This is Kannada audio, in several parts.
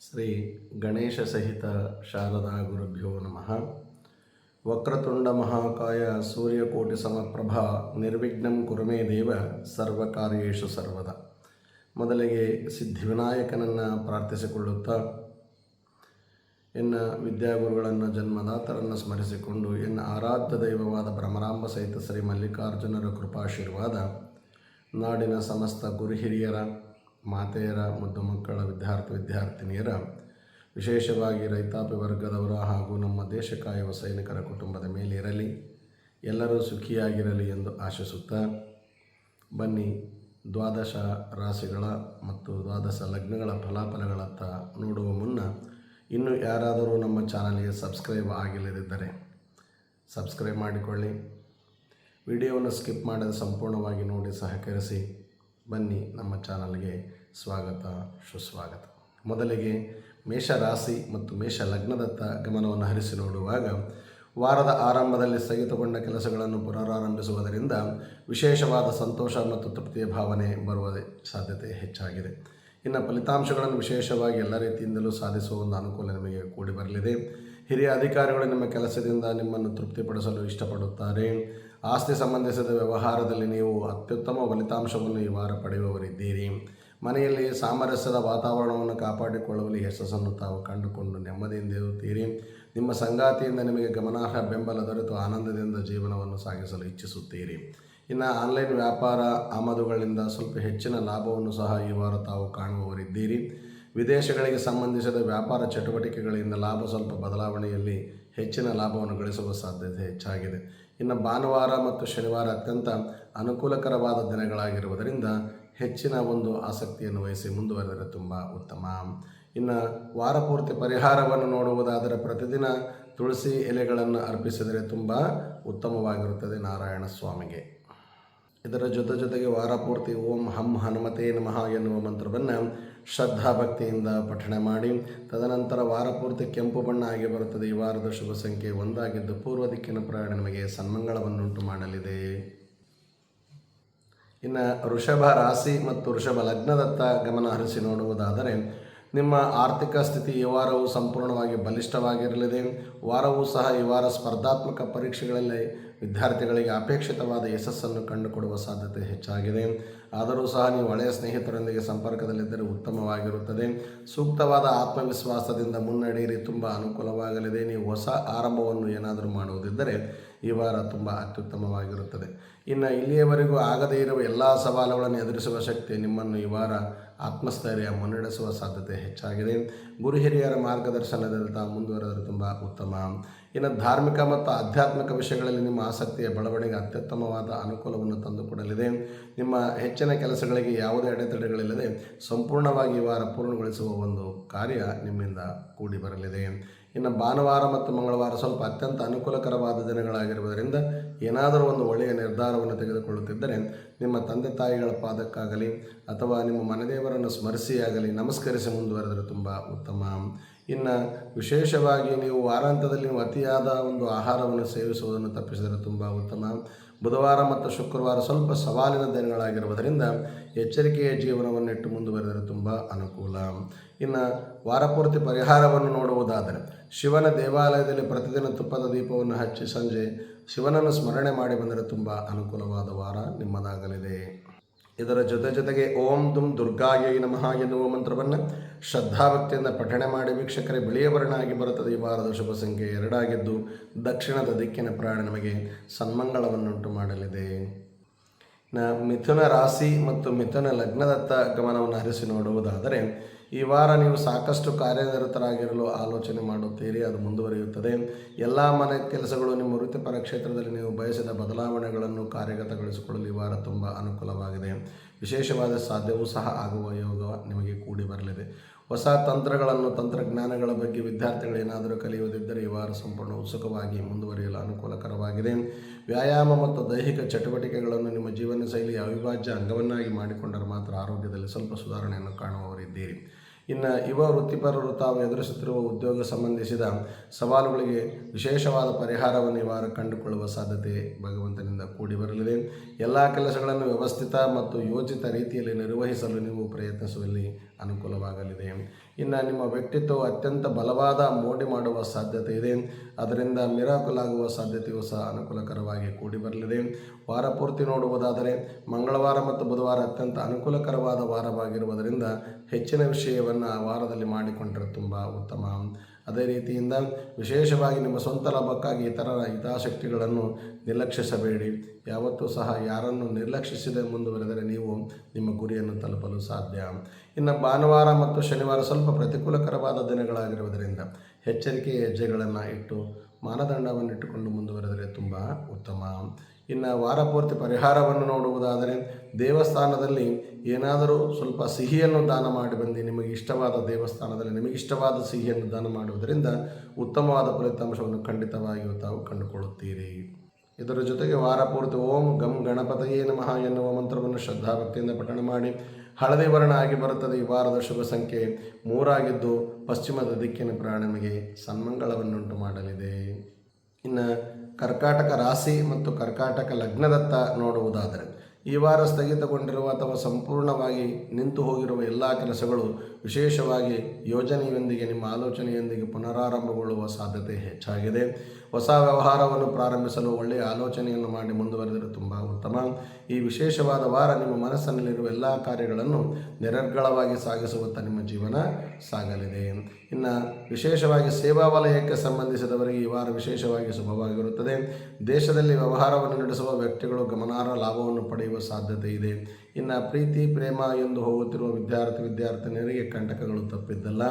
ಶ್ರೀ ಗಣೇಶ ಸಹಿತ ಶಾರದಾ ಗುರುಭ್ಯೋ ನಮಃ. ವಕ್ರತುಂಡ ಮಹಾಕಾಯ ಸೂರ್ಯಕೋಟಿ ಸಮಪ್ರಭಾ ನಿರ್ವಿಘ್ನಂ ಕುರುಮೇ ದೇವ ಸರ್ವಕಾರ್ಯೇಷು ಸರ್ವದ. ಮೊದಲಿಗೆ ಸಿದ್ಧಿವಿನಾಯಕನನ್ನು ಪ್ರಾರ್ಥಿಸಿಕೊಳ್ಳುತ್ತಾ ಎನ್ನ ವಿದ್ಯಾಗುರುಗಳನ್ನು ಜನ್ಮದಾತರನ್ನು ಸ್ಮರಿಸಿಕೊಂಡು ಎನ್ನ ಆರಾಧ್ಯ ದೈವವಾದ ಭ್ರಮರಾಂಬ ಸಹಿತ ಶ್ರೀ ಮಲ್ಲಿಕಾರ್ಜುನರ ಕೃಪಾಶೀರ್ವಾದ ನಾಡಿನ ಸಮಸ್ತ ಗುರು ಹಿರಿಯರ, ಮಾತೆಯರ, ಮುದ್ದು ಮಕ್ಕಳ, ವಿದ್ಯಾರ್ಥಿನಿಯರ, ವಿಶೇಷವಾಗಿ ರೈತಾಪಿ ವರ್ಗದವರ ಹಾಗೂ ನಮ್ಮ ದೇಶ ಕಾಯುವ ಸೈನಿಕರ ಕುಟುಂಬದ ಮೇಲೆ ಇರಲಿ, ಎಲ್ಲರೂ ಸುಖಿಯಾಗಿರಲಿ ಎಂದು ಆಶಿಸುತ್ತಾ ಬನ್ನಿ ದ್ವಾದಶ ರಾಶಿಗಳ ಮತ್ತು ದ್ವಾದಶ ಲಗ್ನಗಳ ಫಲಾಫಲಗಳತ್ತ ನೋಡುವ ಮುನ್ನ ಇನ್ನೂ ಯಾರಾದರೂ ನಮ್ಮ ಚಾನಲ್ಗೆ ಸಬ್ಸ್ಕ್ರೈಬ್ ಆಗಿಲ್ಲದಿದ್ದರೆ ಸಬ್ಸ್ಕ್ರೈಬ್ ಮಾಡಿಕೊಳ್ಳಿ. ವಿಡಿಯೋವನ್ನು ಸ್ಕಿಪ್ ಮಾಡದೆ ಸಂಪೂರ್ಣವಾಗಿ ನೋಡಿ ಸಹಕರಿಸಿ. ಬನ್ನಿ ನಮ್ಮ ಚಾನಲ್ಗೆ ಸ್ವಾಗತ, ಸುಸ್ವಾಗತ. ಮೊದಲಿಗೆ ಮೇಷರಾಶಿ ಮತ್ತು ಮೇಷ ಲಗ್ನದತ್ತ ಗಮನವನ್ನು ಹರಿಸಿ ನೋಡುವಾಗ ವಾರದ ಆರಂಭದಲ್ಲಿ ಸ್ಥಗಿತಗೊಂಡ ಕೆಲಸಗಳನ್ನು ಪುನರಾರಂಭಿಸುವುದರಿಂದ ವಿಶೇಷವಾದ ಸಂತೋಷ ಮತ್ತು ತೃಪ್ತಿಯ ಭಾವನೆ ಬರುವ ಸಾಧ್ಯತೆ ಹೆಚ್ಚಾಗಿದೆ. ಇನ್ನು ಫಲಿತಾಂಶಗಳನ್ನು ವಿಶೇಷವಾಗಿ ಎಲ್ಲ ರೀತಿಯಿಂದಲೂ ಸಾಧಿಸುವ ಒಂದು ಅನುಕೂಲ ನಿಮಗೆ ಕೂಡಿ ಬರಲಿದೆ. ಹಿರಿಯ ಅಧಿಕಾರಿಗಳು ನಿಮ್ಮ ಕೆಲಸದಿಂದ ನಿಮ್ಮನ್ನು ತೃಪ್ತಿಪಡಿಸಲು ಇಷ್ಟಪಡುತ್ತಾರೆ. ಆಸ್ತಿ ಸಂಬಂಧಿಸಿದ ವ್ಯವಹಾರದಲ್ಲಿ ನೀವು ಅತ್ಯುತ್ತಮ ಫಲಿತಾಂಶವನ್ನು ಈ ವಾರ ಪಡೆಯುವವರಿದ್ದೀರಿ. ಮನೆಯಲ್ಲಿ ಸಾಮರಸ್ಯದ ವಾತಾವರಣವನ್ನು ಕಾಪಾಡಿಕೊಳ್ಳುವಲ್ಲಿ ಯಶಸ್ಸನ್ನು ತಾವು ಕಂಡುಕೊಂಡು ನೆಮ್ಮದಿಯಿಂದ ಇರುತ್ತೀರಿ. ನಿಮ್ಮ ಸಂಗಾತಿಯಿಂದ ನಿಮಗೆ ಗಮನಾರ್ಹ ಬೆಂಬಲ ದೊರೆತು ಆನಂದದಿಂದ ಜೀವನವನ್ನು ಸಾಗಿಸಲು ಇಚ್ಛಿಸುತ್ತೀರಿ. ಇನ್ನು ಆನ್ಲೈನ್ ವ್ಯಾಪಾರ ಆಮದುಗಳಿಂದ ಸ್ವಲ್ಪ ಹೆಚ್ಚಿನ ಲಾಭವನ್ನು ಸಹ ಈ ವಾರ ತಾವು ಕಾಣುವವರಿದ್ದೀರಿ. ವಿದೇಶಗಳಿಗೆ ಸಂಬಂಧಿಸಿದ ವ್ಯಾಪಾರ ಚಟುವಟಿಕೆಗಳಿಂದ ಲಾಭ ಸ್ವಲ್ಪ ಬದಲಾವಣೆಯಲ್ಲಿ ಹೆಚ್ಚಿನ ಲಾಭವನ್ನು ಗಳಿಸುವ ಸಾಧ್ಯತೆ ಹೆಚ್ಚಾಗಿದೆ. ಇನ್ನು ಭಾನುವಾರ ಮತ್ತು ಶನಿವಾರ ಅತ್ಯಂತ ಅನುಕೂಲಕರವಾದ ದಿನಗಳಾಗಿರುವುದರಿಂದ ಹೆಚ್ಚಿನ ಒಂದು ಆಸಕ್ತಿಯನ್ನು ವಹಿಸಿ ಮುಂದುವರೆದರೆ ತುಂಬ ಉತ್ತಮ. ಇನ್ನು ವಾರ ಪೂರ್ತಿ ಪರಿಹಾರವನ್ನು ನೋಡುವುದಾದರೆ ಪ್ರತಿದಿನ ತುಳಸಿ ಎಲೆಗಳನ್ನು ಅರ್ಪಿಸಿದರೆ ತುಂಬ ಉತ್ತಮವಾಗಿರುತ್ತದೆ ನಾರಾಯಣ ಸ್ವಾಮಿಗೆ. ಇದರ ಜೊತೆಗೆ ವಾರ ಪೂರ್ತಿ ಓಂ ಹಂ ಹನುಮತೇ ನಮಃ ಎನ್ನುವ ಮಂತ್ರವನ್ನು ಶ್ರದ್ಧಾಭಕ್ತಿಯಿಂದ ಪಠಣೆ ಮಾಡಿ. ತದನಂತರ ವಾರ ಪೂರ್ತಿ ಕೆಂಪು ಬಣ್ಣ ಆಗಿ ಬರುತ್ತದೆ. ಈ ವಾರದ ಶುಭ ಸಂಖ್ಯೆ 1 ಆಗಿದ್ದು ಪೂರ್ವ ದಿಕ್ಕಿನ ಪ್ರಯಾಣ ನಿಮಗೆ ಸನ್ಮಂಗಳವನ್ನುಂಟು ಮಾಡಲಿದೆ. ಇನ್ನು ವೃಷಭ ರಾಶಿ ಮತ್ತು ವೃಷಭ ಲಗ್ನದತ್ತ ಗಮನ ಹರಿಸಿ ನೋಡುವುದಾದರೆ ನಿಮ್ಮ ಆರ್ಥಿಕ ಸ್ಥಿತಿ ಈ ವಾರವು ಸಂಪೂರ್ಣವಾಗಿ ಬಲಿಷ್ಠವಾಗಿರಲಿದೆ. ವಾರವೂ ಸಹ ಈ ವಾರ ಸ್ಪರ್ಧಾತ್ಮಕ ಪರೀಕ್ಷೆಗಳಲ್ಲಿ ವಿದ್ಯಾರ್ಥಿಗಳಿಗೆ ಅಪೇಕ್ಷಿತವಾದ ಯಶಸ್ಸನ್ನು ಕಂಡುಕೊಡುವ ಸಾಧ್ಯತೆ ಹೆಚ್ಚಾಗಿದೆ. ಆದರೂ ಸಹ ನೀವು ಹಳೆಯ ಸ್ನೇಹಿತರೊಂದಿಗೆ ಸಂಪರ್ಕದಲ್ಲಿದ್ದರೆ ಉತ್ತಮವಾಗಿರುತ್ತದೆ. ಸೂಕ್ತವಾದ ಆತ್ಮವಿಶ್ವಾಸದಿಂದ ಮುನ್ನಡೆಯಿರಿ, ತುಂಬ ಅನುಕೂಲವಾಗಲಿದೆ. ನೀವು ಹೊಸ ಆರಂಭವನ್ನು ಏನಾದರೂ ಮಾಡುವುದಿದ್ದರೆ ಈ ವಾರ ತುಂಬ ಅತ್ಯುತ್ತಮವಾಗಿರುತ್ತದೆ. ಇನ್ನು ಇಲ್ಲಿಯವರೆಗೂ ಆಗದೇ ಇರುವ ಎಲ್ಲ ಸವಾಲುಗಳನ್ನು ಎದುರಿಸುವ ಶಕ್ತಿ ನಿಮ್ಮನ್ನು ಈ ವಾರ ಆತ್ಮಸ್ಥೈರ್ಯ ಮುನ್ನಡೆಸುವ ಸಾಧ್ಯತೆ ಹೆಚ್ಚಾಗಿದೆ. ಗುರು ಹಿರಿಯರ ಮಾರ್ಗದರ್ಶನದಲ್ಲಿ ತಾವು ಮುಂದುವರೆದರೆ ತುಂಬ ಉತ್ತಮ. ಇನ್ನು ಧಾರ್ಮಿಕ ಮತ್ತು ಆಧ್ಯಾತ್ಮಿಕ ವಿಷಯಗಳಲ್ಲಿ ನಿಮ್ಮ ಆಸಕ್ತಿಯ ಬೆಳವಣಿಗೆ ಅತ್ಯುತ್ತಮವಾದ ಅನುಕೂಲವನ್ನು ತಂದುಕೊಡಲಿದೆ. ನಿಮ್ಮ ಹೆಚ್ಚಿನ ಕೆಲಸಗಳಿಗೆ ಯಾವುದೇ ಅಡೆತಡೆಗಳಿಲ್ಲದೆ ಸಂಪೂರ್ಣವಾಗಿ ಈ ವಾರ ಪೂರ್ಣಗೊಳಿಸುವ ಒಂದು ಕಾರ್ಯ ನಿಮ್ಮಿಂದ ಕೂಡಿ ಬರಲಿದೆ. ಇನ್ನು ಭಾನುವಾರ ಮತ್ತು ಮಂಗಳವಾರ ಸ್ವಲ್ಪ ಅತ್ಯಂತ ಅನುಕೂಲಕರವಾದ ದಿನಗಳಾಗಿರುವುದರಿಂದ ಏನಾದರೂ ಒಂದು ಒಳ್ಳೆಯ ನಿರ್ಧಾರವನ್ನು ತೆಗೆದುಕೊಳ್ಳುತ್ತಿದ್ದರೆ ನಿಮ್ಮ ತಂದೆ ತಾಯಿಗಳ ಪಾದಕ್ಕಾಗಲಿ ಅಥವಾ ನಿಮ್ಮ ಮನೆದೇವರನ್ನು ಸ್ಮರಿಸಿಯಾಗಲಿ ನಮಸ್ಕರಿಸಿ ಮುಂದುವರೆದರೆ ತುಂಬ ಉತ್ತಮ. ಇನ್ನು ವಿಶೇಷವಾಗಿ ನೀವು ವಾರಾಂತ್ಯದಲ್ಲಿ ನೀವು ಅತಿಯಾದ ಒಂದು ಆಹಾರವನ್ನು ಸೇವಿಸುವುದನ್ನು ತಪ್ಪಿಸಿದರೆ ತುಂಬ ಉತ್ತಮ. ಬುಧವಾರ ಮತ್ತು ಶುಕ್ರವಾರ ಸ್ವಲ್ಪ ಸವಾಲಿನ ದಿನಗಳಾಗಿರುವುದರಿಂದ ಎಚ್ಚರಿಕೆಯ ಜೀವನವನ್ನಿಟ್ಟು ಮುಂದುವರೆದರೆ ತುಂಬ ಅನುಕೂಲ. ಇನ್ನು ವಾರಪೂರ್ತಿ ಪರಿಹಾರವನ್ನು ನೋಡುವುದಾದರೆ ಶಿವನ ದೇವಾಲಯದಲ್ಲಿ ಪ್ರತಿದಿನ ತುಪ್ಪದ ದೀಪವನ್ನು ಹಚ್ಚಿ ಸಂಜೆ ಶಿವನನ್ನು ಸ್ಮರಣೆ ಮಾಡಿ ಬಂದರೆ ತುಂಬ ಅನುಕೂಲವಾದ ವಾರ ನಿಮ್ಮದಾಗಲಿದೆ. ಇದರ ಜೊತೆಗೆ ಓಂ ದುಂ ದುರ್ಗಾಯೈ ನಮಃ ಎನ್ನುವ ಮಂತ್ರವನ್ನು ಶ್ರದ್ಧಾಭಕ್ತಿಯಿಂದ ಪಠಣೆ ಮಾಡಿ ವೀಕ್ಷಕರೇ ಬಿಳಿಯ ವರ್ಣ ಆಗಿ ಬರುತ್ತದೆ. ಈ ವಾರದ ಶುಭ ಸಂಖ್ಯೆ 2 ಆಗಿದ್ದು ದಕ್ಷಿಣದ ದಿಕ್ಕಿನ ಪ್ರಯಾಣ ನಮಗೆ ಸನ್ಮಂಗಳವನ್ನುಂಟು ಮಾಡಲಿದೆ. ಮಿಥುನ ರಾಶಿ ಮತ್ತು ಮಿಥುನ ಲಗ್ನದತ್ತ ಗಮನವನ್ನು ಹರಿಸಿ ನೋಡುವುದಾದರೆ ಈ ವಾರ ನೀವು ಸಾಕಷ್ಟು ಕಾರ್ಯನಿರತರಾಗಿರಲು ಆಲೋಚನೆ ಮಾಡುತ್ತೀರಿ, ಅದು ಮುಂದುವರಿಯುತ್ತದೆ. ಎಲ್ಲ ಮನೆ ಕೆಲಸಗಳು ನಿಮ್ಮ ವೃತ್ತಿಪರ ಕ್ಷೇತ್ರದಲ್ಲಿ ನೀವು ಬಯಸಿದ ಬದಲಾವಣೆಗಳನ್ನು ಕಾರ್ಯಗತಗೊಳಿಸಿಕೊಳ್ಳಲು ಈ ವಾರ ತುಂಬ ಅನುಕೂಲವಾಗಿದೆ. ವಿಶೇಷವಾದ ಸಾಧ್ಯವೂ ಸಹ ಆಗುವ ಯೋಗ ನಿಮಗೆ ಕೂಡಿ ಬರಲಿದೆ. ಹೊಸ ತಂತ್ರಜ್ಞಾನಗಳ ಬಗ್ಗೆ ವಿದ್ಯಾರ್ಥಿಗಳು ಏನಾದರೂ ಕಲಿಯುವುದಿದ್ದರೆ ಈ ವಾರ ಸಂಪೂರ್ಣ ಉತ್ಸುಕವಾಗಿ ಮುಂದುವರಿಯಲು ಅನುಕೂಲಕರವಾಗಿದೆ. ವ್ಯಾಯಾಮ ಮತ್ತು ದೈಹಿಕ ಚಟುವಟಿಕೆಗಳನ್ನು ನಿಮ್ಮ ಜೀವನ ಶೈಲಿಯ ಅವಿಭಾಜ್ಯ ಅಂಗವನ್ನಾಗಿ ಮಾಡಿಕೊಂಡರೆ ಮಾತ್ರ ಆರೋಗ್ಯದಲ್ಲಿ ಸ್ವಲ್ಪ ಸುಧಾರಣೆಯನ್ನು ಕಾಣುವವರಿದ್ದೀರಿ. ಇನ್ನು ಯುವ ವೃತ್ತಿಪರರು ತಾವು ಎದುರಿಸುತ್ತಿರುವ ಉದ್ಯೋಗ ಸಂಬಂಧಿಸಿದ ಸವಾಲುಗಳಿಗೆ ವಿಶೇಷವಾದ ಪರಿಹಾರವನ್ನು ಈ ವಾರ ಕಂಡುಕೊಳ್ಳುವ ಸಾಧ್ಯತೆ ಭಗವಂತನಿಂದ ಕೂಡಿ ಬರಲಿದೆ. ಎಲ್ಲ ಕೆಲಸಗಳನ್ನು ವ್ಯವಸ್ಥಿತ ಮತ್ತು ಯೋಜಿತ ರೀತಿಯಲ್ಲಿ ನಿರ್ವಹಿಸಲು ನೀವು ಪ್ರಯತ್ನಿಸುವಲ್ಲಿ ಅನುಕೂಲವಾಗಲಿದೆ. ಇನ್ನು ನಿಮ್ಮ ವ್ಯಕ್ತಿತ್ವವು ಅತ್ಯಂತ ಬಲವಾದ ಮೋಡಿ ಮಾಡುವ ಸಾಧ್ಯತೆ ಇದೆ. ಅದರಿಂದ ಮಿರಾಕಲ್ ಆಗುವ ಸಾಧ್ಯತೆಯೂ ಸಹ ಅನುಕೂಲಕರವಾಗಿ ಕೂಡಿ ಬರಲಿದೆ. ವಾರ ಪೂರ್ತಿ ನೋಡುವುದಾದರೆ ಮಂಗಳವಾರ ಮತ್ತು ಬುಧವಾರ ಅತ್ಯಂತ ಅನುಕೂಲಕರವಾದ ವಾರವಾಗಿರುವುದರಿಂದ ಹೆಚ್ಚಿನ ವಿಷಯವನ್ನು ಆ ವಾರದಲ್ಲಿ ಮಾಡಿಕೊಂಡರೆ ತುಂಬ ಉತ್ತಮ. ಅದೇ ರೀತಿಯಿಂದ ವಿಶೇಷವಾಗಿ ನಿಮ್ಮ ಸ್ವಂತ ಲಾಭಕ್ಕಾಗಿ ಇತರರ ಹಿತಾಸಕ್ತಿಗಳನ್ನು ನಿರ್ಲಕ್ಷಿಸಬೇಡಿ. ಯಾವತ್ತೂ ಸಹ ಯಾರನ್ನು ನಿರ್ಲಕ್ಷಿಸದೆ ಮುಂದುವರೆದರೆ ನೀವು ನಿಮ್ಮ ಗುರಿಯನ್ನು ತಲುಪಲು ಸಾಧ್ಯ. ಇನ್ನು ಭಾನುವಾರ ಮತ್ತು ಶನಿವಾರ ಸ್ವಲ್ಪ ಪ್ರತಿಕೂಲಕರವಾದ ದಿನಗಳಾಗಿರುವುದರಿಂದ ಎಚ್ಚರಿಕೆಯ ಹೆಜ್ಜೆಗಳನ್ನು ಇಟ್ಟು ಮಾನದಂಡವನ್ನಿಟ್ಟುಕೊಂಡು ಮುಂದುವರೆದರೆ ತುಂಬ ಉತ್ತಮ. ಇನ್ನು ವಾರ ಪೂರ್ತಿ ಪರಿಹಾರವನ್ನು ನೋಡುವುದಾದರೆ ದೇವಸ್ಥಾನದಲ್ಲಿ ಏನಾದರೂ ಸ್ವಲ್ಪ ಸಿಹಿಯನ್ನು ದಾನ ಮಾಡಿ ಬಂದು ನಿಮಗೆ ಇಷ್ಟವಾದ ದೇವಸ್ಥಾನದಲ್ಲಿ ನಿಮಗಿಷ್ಟವಾದ ಸಿಹಿಯನ್ನು ದಾನ ಮಾಡುವುದರಿಂದ ಉತ್ತಮವಾದ ಫಲಿತಾಂಶವನ್ನು ಖಂಡಿತವಾಗಿಯೂ ತಾವು ಕಂಡುಕೊಳ್ಳುತ್ತೀರಿ. ಇದರ ಜೊತೆಗೆ ವಾರ ಪೂರ್ತಿ ಓಂ ಗಂ ಗಣಪತಯೇ ನಮಃ ಎನ್ನುವ ಮಂತ್ರವನ್ನು ಶ್ರದ್ಧಾಭಕ್ತಿಯಿಂದ ಪಠಣ ಮಾಡಿ. ಹಳದಿ ವರ್ಣ ಆಗಿ ಬರುತ್ತದೆ. ಈ ವಾರದ ಶುಭ ಸಂಖ್ಯೆ 3 ಪಶ್ಚಿಮದ ದಿಕ್ಕಿನ ಪ್ರಯಾಣ ನಿಮಗೆ ಸನ್ಮಂಗಳವನ್ನುಂಟು ಮಾಡಲಿದೆ. ಇನ್ನು ಕರ್ಕಾಟಕ ರಾಶಿ ಮತ್ತು ಕರ್ಕಾಟಕ ಲಗ್ನದತ್ತ ನೋಡುವುದಾದರೆ ಈ ವಾರ ಸ್ಥಗಿತಗೊಂಡಿರುವ ಅಥವಾ ಸಂಪೂರ್ಣವಾಗಿ ನಿಂತು ಹೋಗಿರುವ ಎಲ್ಲ ಕೆಲಸಗಳು ವಿಶೇಷವಾಗಿ ಯೋಜನೆಯೊಂದಿಗೆ ನಿಮ್ಮ ಆಲೋಚನೆಯೊಂದಿಗೆ ಪುನರಾರಂಭಗೊಳ್ಳುವ ಸಾಧ್ಯತೆ ಹೆಚ್ಚಾಗಿದೆ. ಹೊಸ ವ್ಯವಹಾರವನ್ನು ಪ್ರಾರಂಭಿಸಲು ಒಳ್ಳೆಯ ಆಲೋಚನೆಯನ್ನು ಮಾಡಿ ಮುಂದುವರೆದರೆ ತುಂಬ ಉತ್ತಮ. ಈ ವಿಶೇಷವಾದ ವಾರ ನಿಮ್ಮ ಮನಸ್ಸಿನಲ್ಲಿರುವ ಎಲ್ಲ ಕಾರ್ಯಗಳನ್ನು ನಿರರ್ಗಳವಾಗಿ ಸಾಗಿಸುವತ್ತ ನಿಮ್ಮ ಜೀವನ ಸಾಗಲಿದೆ. ಇನ್ನು ವಿಶೇಷವಾಗಿ ಸೇವಾ ವಲಯಕ್ಕೆ ಸಂಬಂಧಿಸಿದವರಿಗೆ ಈ ವಾರ ವಿಶೇಷವಾಗಿ ಶುಭವಾಗಿರುತ್ತದೆ. ದೇಶದಲ್ಲಿ ವ್ಯವಹಾರವನ್ನು ನಡೆಸುವ ವ್ಯಕ್ತಿಗಳು ಗಮನಾರ್ಹ ಲಾಭವನ್ನು ಪಡೆಯುವ ಸಾಧ್ಯತೆ ಇದೆ. ಇನ್ನು ಪ್ರೀತಿ ಪ್ರೇಮ ಎಂದು ಹೋಗುತ್ತಿರುವ ವಿದ್ಯಾರ್ಥಿನಿಯರಿಗೆ ಕಂಟಕಗಳು ತಪ್ಪಿದ್ದಲ್ಲ.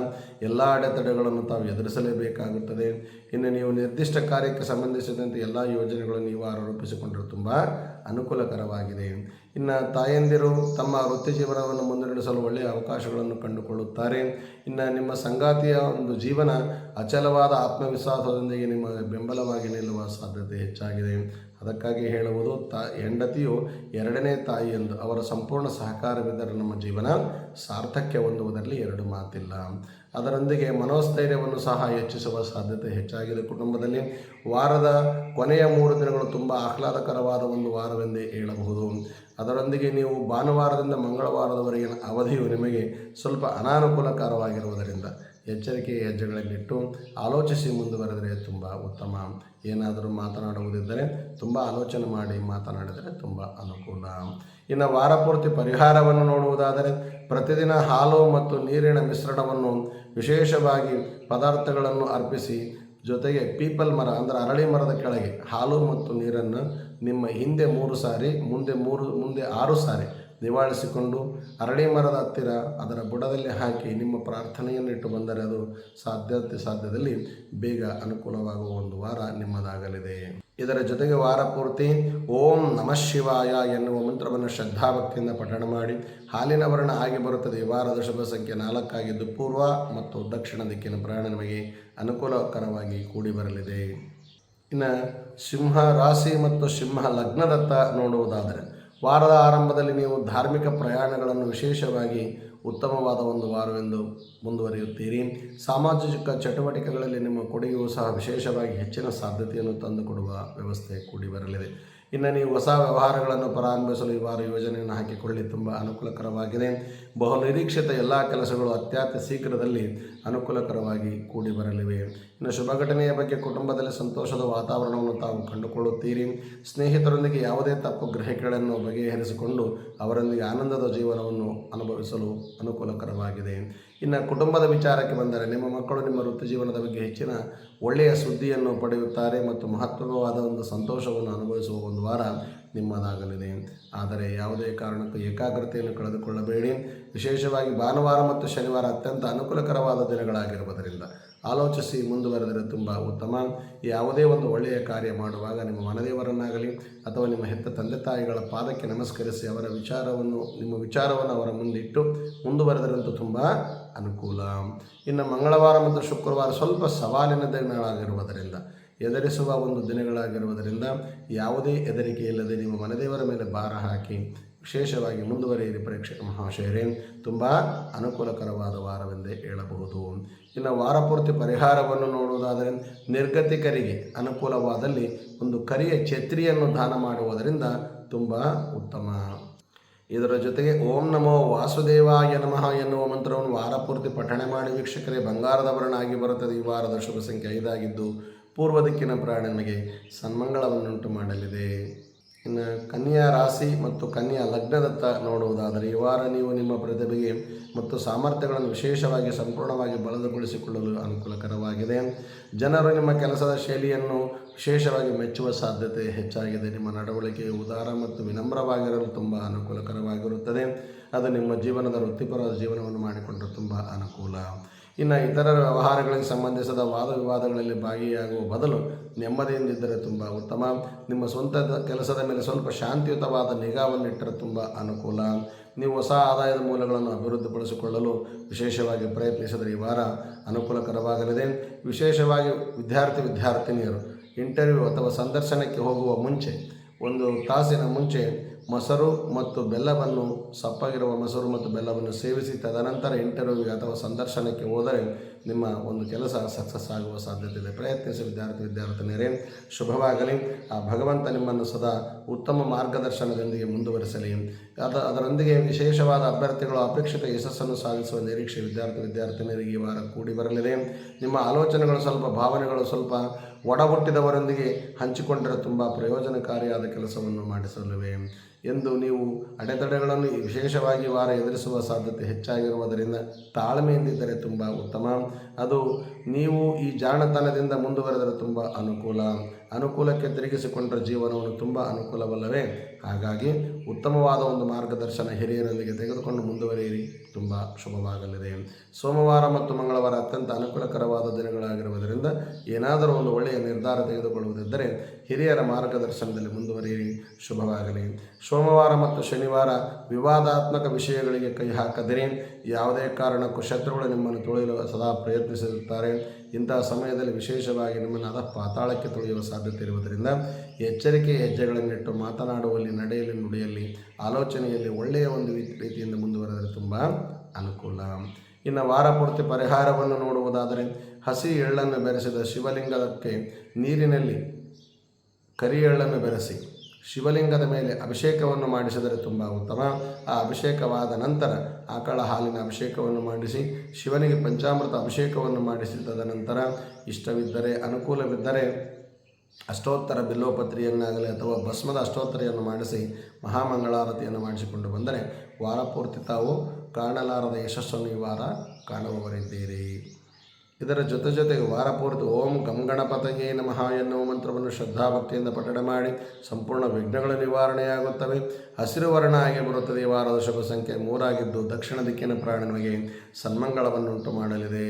ಎಲ್ಲ ಅಡೆತಡೆಗಳನ್ನು ತಾವು ಎದುರಿಸಲೇಬೇಕಾಗುತ್ತದೆ. ಇನ್ನು ನೀವು ನಿರ್ದಿಷ್ಟ ಕಾರ್ಯಕ್ಕೆ ಸಂಬಂಧಿಸಿದಂತೆ ಎಲ್ಲ ಯೋಜನೆಗಳನ್ನು ಈ ವಾರ ರೂಪಿಸಿಕೊಂಡರೆ ತುಂಬ ಅನುಕೂಲಕರವಾಗಿದೆ. ಇನ್ನು ತಾಯಂದಿರು ತಮ್ಮ ವೃತ್ತಿ ಜೀವನವನ್ನು ಮುನ್ನಡೆಸಲು ಒಳ್ಳೆಯ ಅವಕಾಶಗಳನ್ನು ಕಂಡುಕೊಳ್ಳುತ್ತಾರೆ. ಇನ್ನು ನಿಮ್ಮ ಸಂಗಾತಿಯ ಒಂದು ಜೀವನ ಅಚಲವಾದ ಆತ್ಮವಿಶ್ವಾಸದೊಂದಿಗೆ ನಿಮ್ಮ ಬೆಂಬಲವಾಗಿ ನಿಲ್ಲುವ ಸಾಧ್ಯತೆ ಹೆಚ್ಚಾಗಿದೆ. ಅದಕ್ಕಾಗಿ ಹೇಳುವುದು ಹೆಂಡತಿಯು 2ನೇ ತಾಯಿ ಎಂದು. ಅವರ ಸಂಪೂರ್ಣ ಸಹಕಾರವಿದ್ದರೆ ನಮ್ಮ ಜೀವನ ಸಾರ್ಥಕ್ಯ ಹೊಂದುವುದರಲ್ಲಿ 2 ಮಾತಿಲ್ಲ. ಅದರೊಂದಿಗೆ ಮನೋಸ್ಥೈರ್ಯವನ್ನು ಸಹ ಹೆಚ್ಚಿಸುವ ಸಾಧ್ಯತೆ ಹೆಚ್ಚಾಗಿದೆ. ಕುಟುಂಬದಲ್ಲಿ ವಾರದ ಕೊನೆಯ 3 ದಿನಗಳು ತುಂಬ ಆಹ್ಲಾದಕರವಾದ ಒಂದು ವಾರವೆಂದೇ ಹೇಳಬಹುದು. ಅದರೊಂದಿಗೆ ನೀವು ಭಾನುವಾರದಿಂದ ಮಂಗಳವಾರದವರೆಗಿನ ಅವಧಿಯು ನಿಮಗೆ ಸ್ವಲ್ಪ ಅನಾನುಕೂಲಕರವಾಗಿರುವುದರಿಂದ ಎಚ್ಚರಿಕೆಯ ಹೆಜ್ಜೆಗಳನ್ನಿಟ್ಟು ಆಲೋಚಿಸಿ ಮುಂದುವರೆದರೆ ತುಂಬ ಉತ್ತಮ. ಏನಾದರೂ ಮಾತನಾಡುವುದಿದ್ದರೆ ತುಂಬ ಆಲೋಚನೆ ಮಾಡಿ ಮಾತನಾಡಿದರೆ ತುಂಬ ಅನುಕೂಲ. ಇನ್ನು ವಾರ ಪೂರ್ತಿ ಪರಿಹಾರವನ್ನು ನೋಡುವುದಾದರೆ ಪ್ರತಿದಿನ ಹಾಲು ಮತ್ತು ನೀರಿನ ಮಿಶ್ರಣವನ್ನು ವಿಶೇಷವಾಗಿ ಪದಾರ್ಥಗಳನ್ನು ಅರ್ಪಿಸಿ, ಜೊತೆಗೆ ಪೀಪಲ್ ಮರ ಅಂದರೆ ಅರಳಿ ಮರದ ಕೆಳಗೆ ಹಾಲು ಮತ್ತು ನೀರನ್ನು ನಿಮ್ಮ ಹಿಂದೆ 3 ಸಾರಿ ಮುಂದೆ 6 ಸಾರಿ ನಿವಾಳಿಸಿಕೊಂಡು ಅರಳಿ ಮರದ ಹತ್ತಿರ ಅದರ ಬುಡದಲ್ಲಿ ಹಾಕಿ ನಿಮ್ಮ ಪ್ರಾರ್ಥನೆಯನ್ನಿಟ್ಟು ಬಂದರೆ ಅದು ಸಾಧ್ಯದಲ್ಲಿ ಬೇಗ ಅನುಕೂಲವಾಗುವ ಒಂದು ವಾರ ನಿಮ್ಮದಾಗಲಿದೆ. ಇದರ ಜೊತೆಗೆ ವಾರ ಪೂರ್ತಿ ಓಂ ನಮಃ ಶಿವಾಯ ಎನ್ನುವ ಮಂತ್ರವನ್ನು ಶ್ರದ್ಧಾಭಕ್ತಿಯಿಂದ ಪಠಣ ಮಾಡಿ. ಹಾಲಿನ ವರ್ಣ ಆಗಿ ಬರುತ್ತದೆ. ಈ ವಾರದ ಶುಭ ಸಂಖ್ಯೆ 4 ಆಗಿದ್ದು ಪೂರ್ವ ಮತ್ತು ದಕ್ಷಿಣ ದಿಕ್ಕಿನ ಪ್ರಯಾಣ ನಿಮಗೆ ಅನುಕೂಲಕರವಾಗಿ ಕೂಡಿ ಬರಲಿದೆ. ಇನ್ನು ಸಿಂಹ ರಾಶಿ ಮತ್ತು ಸಿಂಹ ಲಗ್ನದತ್ತ ನೋಡುವುದಾದರೆ ವಾರದ ಆರಂಭದಲ್ಲಿ ನೀವು ಧಾರ್ಮಿಕ ಪ್ರಯಾಣಗಳನ್ನು ವಿಶೇಷವಾಗಿ ಉತ್ತಮವಾದ ಒಂದು ವಾರವೆಂದು ಮುಂದುವರಿಯುತ್ತೀರಿ. ಸಾಮಾಜಿಕ ಚಟುವಟಿಕೆಗಳಲ್ಲಿ ನಿಮ್ಮ ಕೊಡುಗೆಯೂ ಸಹ ವಿಶೇಷವಾಗಿ ಹೆಚ್ಚಿನ ಸಾಧ್ಯತೆಯನ್ನು ತಂದುಕೊಡುವ ವ್ಯವಸ್ಥೆ ಕೂಡಿ ಬರಲಿದೆ. ಇನ್ನು ನೀವು ಹೊಸ ವ್ಯವಹಾರಗಳನ್ನು ಪ್ರಾರಂಭಿಸಲು ಈ ವಾರ ಯೋಜನೆಯನ್ನು ಹಾಕಿಕೊಳ್ಳಿ. ತುಂಬ ಅನುಕೂಲಕರವಾಗಿದೆ. ಬಹುನಿರೀಕ್ಷಿತ ಎಲ್ಲ ಕೆಲಸಗಳು ಅತ್ಯಂತ ಶೀಘ್ರದಲ್ಲಿ ಅನುಕೂಲಕರವಾಗಿ ಕೂಡಿ ಬರಲಿವೆ. ಇನ್ನು ಶುಭ ಘಟನೆಯ ಬಗ್ಗೆ ಕುಟುಂಬದಲ್ಲಿ ಸಂತೋಷದ ವಾತಾವರಣವನ್ನು ತಾವು ಕಂಡುಕೊಳ್ಳುತ್ತೀರಿ. ಸ್ನೇಹಿತರೊಂದಿಗೆ ಯಾವುದೇ ತಪ್ಪು ಗ್ರಹಿಕೆಗಳನ್ನು ಬಗೆಹರಿಸಿಕೊಂಡು ಅವರೊಂದಿಗೆ ಆನಂದದ ಜೀವನವನ್ನು ಅನುಭವಿಸಲು ಅನುಕೂಲಕರವಾಗಿದೆ. ಇನ್ನು ಕುಟುಂಬದ ವಿಚಾರಕ್ಕೆ ಬಂದರೆ ನಿಮ್ಮ ಮಕ್ಕಳು ನಿಮ್ಮ ವೃತ್ತಿ ಜೀವನದ ಬಗ್ಗೆ ಹೆಚ್ಚಿನ ಒಳ್ಳೆಯ ಸುದ್ದಿಯನ್ನು ಪಡೆಯುತ್ತಾರೆ ಮತ್ತು ಮಹತ್ವವಾದ ಒಂದು ಸಂತೋಷವನ್ನು ಅನುಭವಿಸುವ ಒಂದು ವಾರ ನಿಮ್ಮದಾಗಲಿದೆ. ಆದರೆ ಯಾವುದೇ ಕಾರಣಕ್ಕೂ ಏಕಾಗ್ರತೆಯನ್ನು ಕಳೆದುಕೊಳ್ಳಬೇಡಿ. ವಿಶೇಷವಾಗಿ ಭಾನುವಾರ ಮತ್ತು ಶನಿವಾರ ಅತ್ಯಂತ ಅನುಕೂಲಕರವಾದ ದಿನಗಳಾಗಿರುವುದರಿಂದ ಆಲೋಚಿಸಿ ಮುಂದುವರೆದರೆ ತುಂಬ ಉತ್ತಮ. ಯಾವುದೇ ಒಂದು ಒಳ್ಳೆಯ ಕಾರ್ಯ ಮಾಡುವಾಗ ನಿಮ್ಮ ಮನೆದೇವರನ್ನಾಗಲಿ ಅಥವಾ ನಿಮ್ಮ ಹೆತ್ತ ತಂದೆ ತಾಯಿಗಳ ಪಾದಕ್ಕೆ ನಮಸ್ಕರಿಸಿ ನಿಮ್ಮ ವಿಚಾರವನ್ನು ಅವರ ಮುಂದಿಟ್ಟು ಮುಂದುವರೆದರಂತೂ ತುಂಬ ಅನುಕೂಲ. ಇನ್ನು ಮಂಗಳವಾರ ಮತ್ತು ಶುಕ್ರವಾರ ಸ್ವಲ್ಪ ಸವಾಲಿನ ದಿನಗಳಾಗಿರುವುದರಿಂದ ಎದುರಿಸುವ ಒಂದು ದಿನಗಳಾಗಿರುವುದರಿಂದ ಯಾವುದೇ ಹೆದರಿಕೆ ಇಲ್ಲದೆ ನಿಮ್ಮ ಮನೆದೇವರ ಮೇಲೆ ಭಾರ ಹಾಕಿ ವಿಶೇಷವಾಗಿ ಮುಂದುವರಿಯಿರಿ ಪ್ರೇಕ್ಷಕ ಮಹಾಶಯರೇ. ತುಂಬ ಅನುಕೂಲಕರವಾದ ವಾರವೆಂದೇ ಹೇಳಬಹುದು. ಇನ್ನು ವಾರ ಪೂರ್ತಿ ಪರಿಹಾರವನ್ನು ನೋಡುವುದಾದರೆ ನಿರ್ಗತಿಕರಿಗೆ ಅನುಕೂಲವಾದಲ್ಲಿ ಒಂದು ಕರಿಯ ಛತ್ರಿಯನ್ನು ದಾನ ಮಾಡುವುದರಿಂದ ತುಂಬ ಉತ್ತಮ. ಇದರ ಜೊತೆಗೆ ಓಂ ನಮೋ ವಾಸುದೇವಾಯ ನಮಃ ಎನ್ನುವ ಮಂತ್ರವನ್ನು ವಾರ ಪೂರ್ತಿ ಪಠಣೆ ಮಾಡಿ ವೀಕ್ಷಕರೇ. ಬಂಗಾರದ ವರ್ಣ ಆಗಿ ಬರುತ್ತದೆ. ಈ ವಾರದ ಶುಭ ಸಂಖ್ಯೆ 5 ಆಗಿದ್ದು ಪೂರ್ವ ದಿಕ್ಕಿನ ಪ್ರಯಾಣ ನಿಮಗೆ ಸನ್ಮಂಗಳವನ್ನುಂಟು ಮಾಡಲಿದೆ. ಇನ್ನು ಕನ್ಯಾ ರಾಶಿ ಮತ್ತು ಕನ್ಯಾ ಲಗ್ನದತ್ತ ನೋಡುವುದಾದರೆ ಈ ವಾರ ನೀವು ನಿಮ್ಮ ಪ್ರತಿಭೆಗೆ ಮತ್ತು ಸಾಮರ್ಥ್ಯಗಳನ್ನು ವಿಶೇಷವಾಗಿ ಸಂಪೂರ್ಣವಾಗಿ ಬಲಗೊಳಿಸಿಕೊಳ್ಳಲು ಅನುಕೂಲಕರವಾಗಿದೆ. ಜನರು ನಿಮ್ಮ ಕೆಲಸದ ಶೈಲಿಯನ್ನು ವಿಶೇಷವಾಗಿ ಮೆಚ್ಚುವ ಸಾಧ್ಯತೆ ಹೆಚ್ಚಾಗಿದೆ. ನಿಮ್ಮ ನಡವಳಿಕೆ ಉದಾರ ಮತ್ತು ವಿನಮ್ರವಾಗಿರಲು ತುಂಬ ಅನುಕೂಲಕರವಾಗಿರುತ್ತದೆ. ಅದು ನಿಮ್ಮ ಜೀವನದ ವೃತ್ತಿಪರವಾದ ಜೀವನವನ್ನು ಮಾಡಿಕೊಂಡರೆ ತುಂಬ ಅನುಕೂಲ. ಇನ್ನು ಇತರ ವ್ಯವಹಾರಗಳಿಗೆ ಸಂಬಂಧಿಸಿದ ವಾದ ವಿವಾದಗಳಲ್ಲಿ ಭಾಗಿಯಾಗುವ ಬದಲು ನೆಮ್ಮದಿಯಿಂದಿದ್ದರೆ ತುಂಬ ಉತ್ತಮ. ನಿಮ್ಮ ಸ್ವಂತ ಕೆಲಸದ ಮೇಲೆ ಸ್ವಲ್ಪ ಶಾಂತಿಯುತವಾದ ನಿಗಾವನ್ನಿಟ್ಟರೆ ತುಂಬ ಅನುಕೂಲ. ನೀವು ಹೊಸ ಆದಾಯದ ಮೂಲಗಳನ್ನು ಅಭಿವೃದ್ಧಿಪಡಿಸಿಕೊಳ್ಳಲು ವಿಶೇಷವಾಗಿ ಪ್ರಯತ್ನಿಸಿದರೆ ಈ ವಾರ ಅನುಕೂಲಕರವಾಗಲಿದೆ. ವಿಶೇಷವಾಗಿ ವಿದ್ಯಾರ್ಥಿನಿಯರು ಇಂಟರ್ವ್ಯೂ ಅಥವಾ ಸಂದರ್ಶನಕ್ಕೆ ಹೋಗುವ ಮುಂಚೆ 1 ತಾಸಿನ ಮುಂಚೆ ಮೊಸರು ಮತ್ತು ಬೆಲ್ಲವನ್ನು ಸಪ್ಪಾಗಿರುವ ಮೊಸರು ಮತ್ತು ಬೆಲ್ಲವನ್ನು ಸೇವಿಸಿ ತದನಂತರ ಇಂಟರ್ವ್ಯೂಗೆ ಅಥವಾ ಸಂದರ್ಶನಕ್ಕೆ ಹೋದರೆ ನಿಮ್ಮ ಒಂದು ಕೆಲಸ ಸಕ್ಸಸ್ ಆಗುವ ಸಾಧ್ಯತೆ ಇದೆ. ಪ್ರಯತ್ನಿಸಿ ವಿದ್ಯಾರ್ಥಿನಿಯರೇ, ಶುಭವಾಗಲಿ. ಆ ಭಗವಂತ ನಿಮ್ಮನ್ನು ಸದಾ ಉತ್ತಮ ಮಾರ್ಗದರ್ಶನದೊಂದಿಗೆ ಮುಂದುವರಿಸಲಿ. ಅದರೊಂದಿಗೆ ವಿಶೇಷವಾದ ಅಭ್ಯರ್ಥಿಗಳು ಅಪೇಕ್ಷಿತ ಯಶಸ್ಸನ್ನು ಸಾಧಿಸುವ ನಿರೀಕ್ಷೆ ವಿದ್ಯಾರ್ಥಿನಿಯರಿಗೆ ಈ ವಾರ ಕೂಡಿ ಬರಲಿದೆ. ನಿಮ್ಮ ಆಲೋಚನೆಗಳು ಸ್ವಲ್ಪ ಭಾವನೆಗಳು ಸ್ವಲ್ಪ ಒಡಹುಟ್ಟಿದವರೊಂದಿಗೆ ಹಂಚಿಕೊಂಡರೆ ತುಂಬ ಪ್ರಯೋಜನಕಾರಿಯಾದ ಕೆಲಸವನ್ನು ಮಾಡಿಸಲಿವೆ ಎಂದು ನೀವು ಅಡೆತಡೆಗಳನ್ನು ವಿಶೇಷವಾಗಿ ವಾರ ಎದುರಿಸುವ ಸಾಧ್ಯತೆ ಹೆಚ್ಚಾಗಿರುವುದರಿಂದ ತಾಳ್ಮೆಯಿಂದಿದ್ದರೆ ತುಂಬ ಉತ್ತಮ. ಅದು ನೀವು ಈ ಜಾಣತನದಿಂದ ಮುಂದುವರೆದರೆ ತುಂಬ ಅನುಕೂಲಕ್ಕೆ ತಿರುಗಿಸಿಕೊಂಡರೆ ಜೀವನವನ್ನು ತುಂಬ ಅನುಕೂಲವಲ್ಲವೇ. ಹಾಗಾಗಿ ಉತ್ತಮವಾದ ಒಂದು ಮಾರ್ಗದರ್ಶನ ಹಿರಿಯರೊಂದಿಗೆ ತೆಗೆದುಕೊಂಡು ಮುಂದುವರಿಯಿರಿ, ತುಂಬ ಶುಭವಾಗಲಿದೆ. ಸೋಮವಾರ ಮತ್ತು ಮಂಗಳವಾರ ಅತ್ಯಂತ ಅನುಕೂಲಕರವಾದ ದಿನಗಳಾಗಿರುವುದರಿಂದ ಏನಾದರೂ ಒಂದು ಒಳ್ಳೆಯ ನಿರ್ಧಾರ ತೆಗೆದುಕೊಳ್ಳುವುದಿದ್ದರೆ ಹಿರಿಯರ ಮಾರ್ಗದರ್ಶನದಲ್ಲಿ ಮುಂದುವರಿಯಿರಿ, ಶುಭವಾಗಲಿ. ಸೋಮವಾರ ಮತ್ತು ಶನಿವಾರ ವಿವಾದಾತ್ಮಕ ವಿಷಯಗಳಿಗೆ ಕೈ ಹಾಕದಿರಿ. ಯಾವುದೇ ಕಾರಣಕ್ಕೂ ಶತ್ರುಗಳು ನಿಮ್ಮನ್ನು ತುಳಿಯಲು ಸದಾ ಪ್ರಯತ್ನಿಸುತ್ತಾರೆ. ಇಂತಹ ಸಮಯದಲ್ಲಿ ವಿಶೇಷವಾಗಿ ನಿಮ್ಮನ್ನು ಪಾತಾಳಕ್ಕೆ ತುಳಿಯುವ ಸಾಧ್ಯತೆ ಇರುವುದರಿಂದ ಎಚ್ಚರಿಕೆಯ ಹೆಜ್ಜೆಗಳನ್ನಿಟ್ಟು ಮಾತನಾಡುವಲ್ಲಿ, ನಡೆಯಲ್ಲಿ, ನುಡಿಯಲ್ಲಿ, ಆಲೋಚನೆಯಲ್ಲಿ ಒಳ್ಳೆಯ ಒಂದು ರೀತಿಯಿಂದ ಮುಂದುವರೆದರೆ ತುಂಬ ಅನುಕೂಲ. ಇನ್ನು ವಾರ ಪೂರ್ತಿ ಪರಿಹಾರವನ್ನು ನೋಡುವುದಾದರೆ ಹಸಿ ಎಳ್ಳನ್ನು ಬೆರೆಸಿದ ಶಿವಲಿಂಗಕ್ಕೆ ನೀರಿನಲ್ಲಿ ಕರಿ ಎಳ್ಳನ್ನು ಬೆರೆಸಿ ಶಿವಲಿಂಗದ ಮೇಲೆ ಅಭಿಷೇಕವನ್ನು ಮಾಡಿಸಿದರೆ ತುಂಬ ಉತ್ತಮ. ಆ ಅಭಿಷೇಕವಾದ ನಂತರ ಆಕಳ ಹಾಲಿನ ಅಭಿಷೇಕವನ್ನು ಮಾಡಿಸಿ ಶಿವನಿಗೆ ಪಂಚಾಮೃತ ಅಭಿಷೇಕವನ್ನು ಮಾಡಿಸಿ ತದನಂತರ ಇಷ್ಟವಿದ್ದರೆ ಅನುಕೂಲವಿದ್ದರೆ ಅಷ್ಟೋತ್ತರ ಬಿಲ್ಲೋಪತ್ರಿಯನ್ನಾಗಲಿ ಅಥವಾ ಭಸ್ಮದ ಅಷ್ಟೋತ್ತರಿಯನ್ನು ಮಾಡಿಸಿ ಮಹಾಮಂಗಳಾರತಿಯನ್ನು ಮಾಡಿಸಿಕೊಂಡು ಬಂದರೆ ವಾರ ಪೂರ್ತಿ ತಾವು ಕಾಣಲಾರದ ಯಶಸ್ಸನ್ನು ಈ ವಾರ ಕಾಣುವವರಿದ್ದೀರಿ. ಇದರ ಜೊತೆಗೆ ವಾರ ಪೂರ್ತಿ ಓಂ ಗಂ ಗಣಪತಯೇ ನಮಃ ಎನ್ನುವ ಮಂತ್ರವನ್ನು ಶ್ರದ್ಧಾಭಕ್ತಿಯಿಂದ ಪಠಣ ಮಾಡಿ ಸಂಪೂರ್ಣ ವಿಘ್ನಗಳ ನಿವಾರಣೆಯಾಗುತ್ತವೆ. ಹಸಿರು ವರ್ಣ ಆಗಿ ಬರುತ್ತದೆ. ಈ ವಾರದ ಶುಭ ಸಂಖ್ಯೆ 3 ಆಗಿದ್ದು ದಕ್ಷಿಣ ದಿಕ್ಕಿನ ಪ್ರಯಾಣ ನಿಮಗೆ ಸನ್ಮಂಗಳವನ್ನುಂಟು ಮಾಡಲಿದೆ.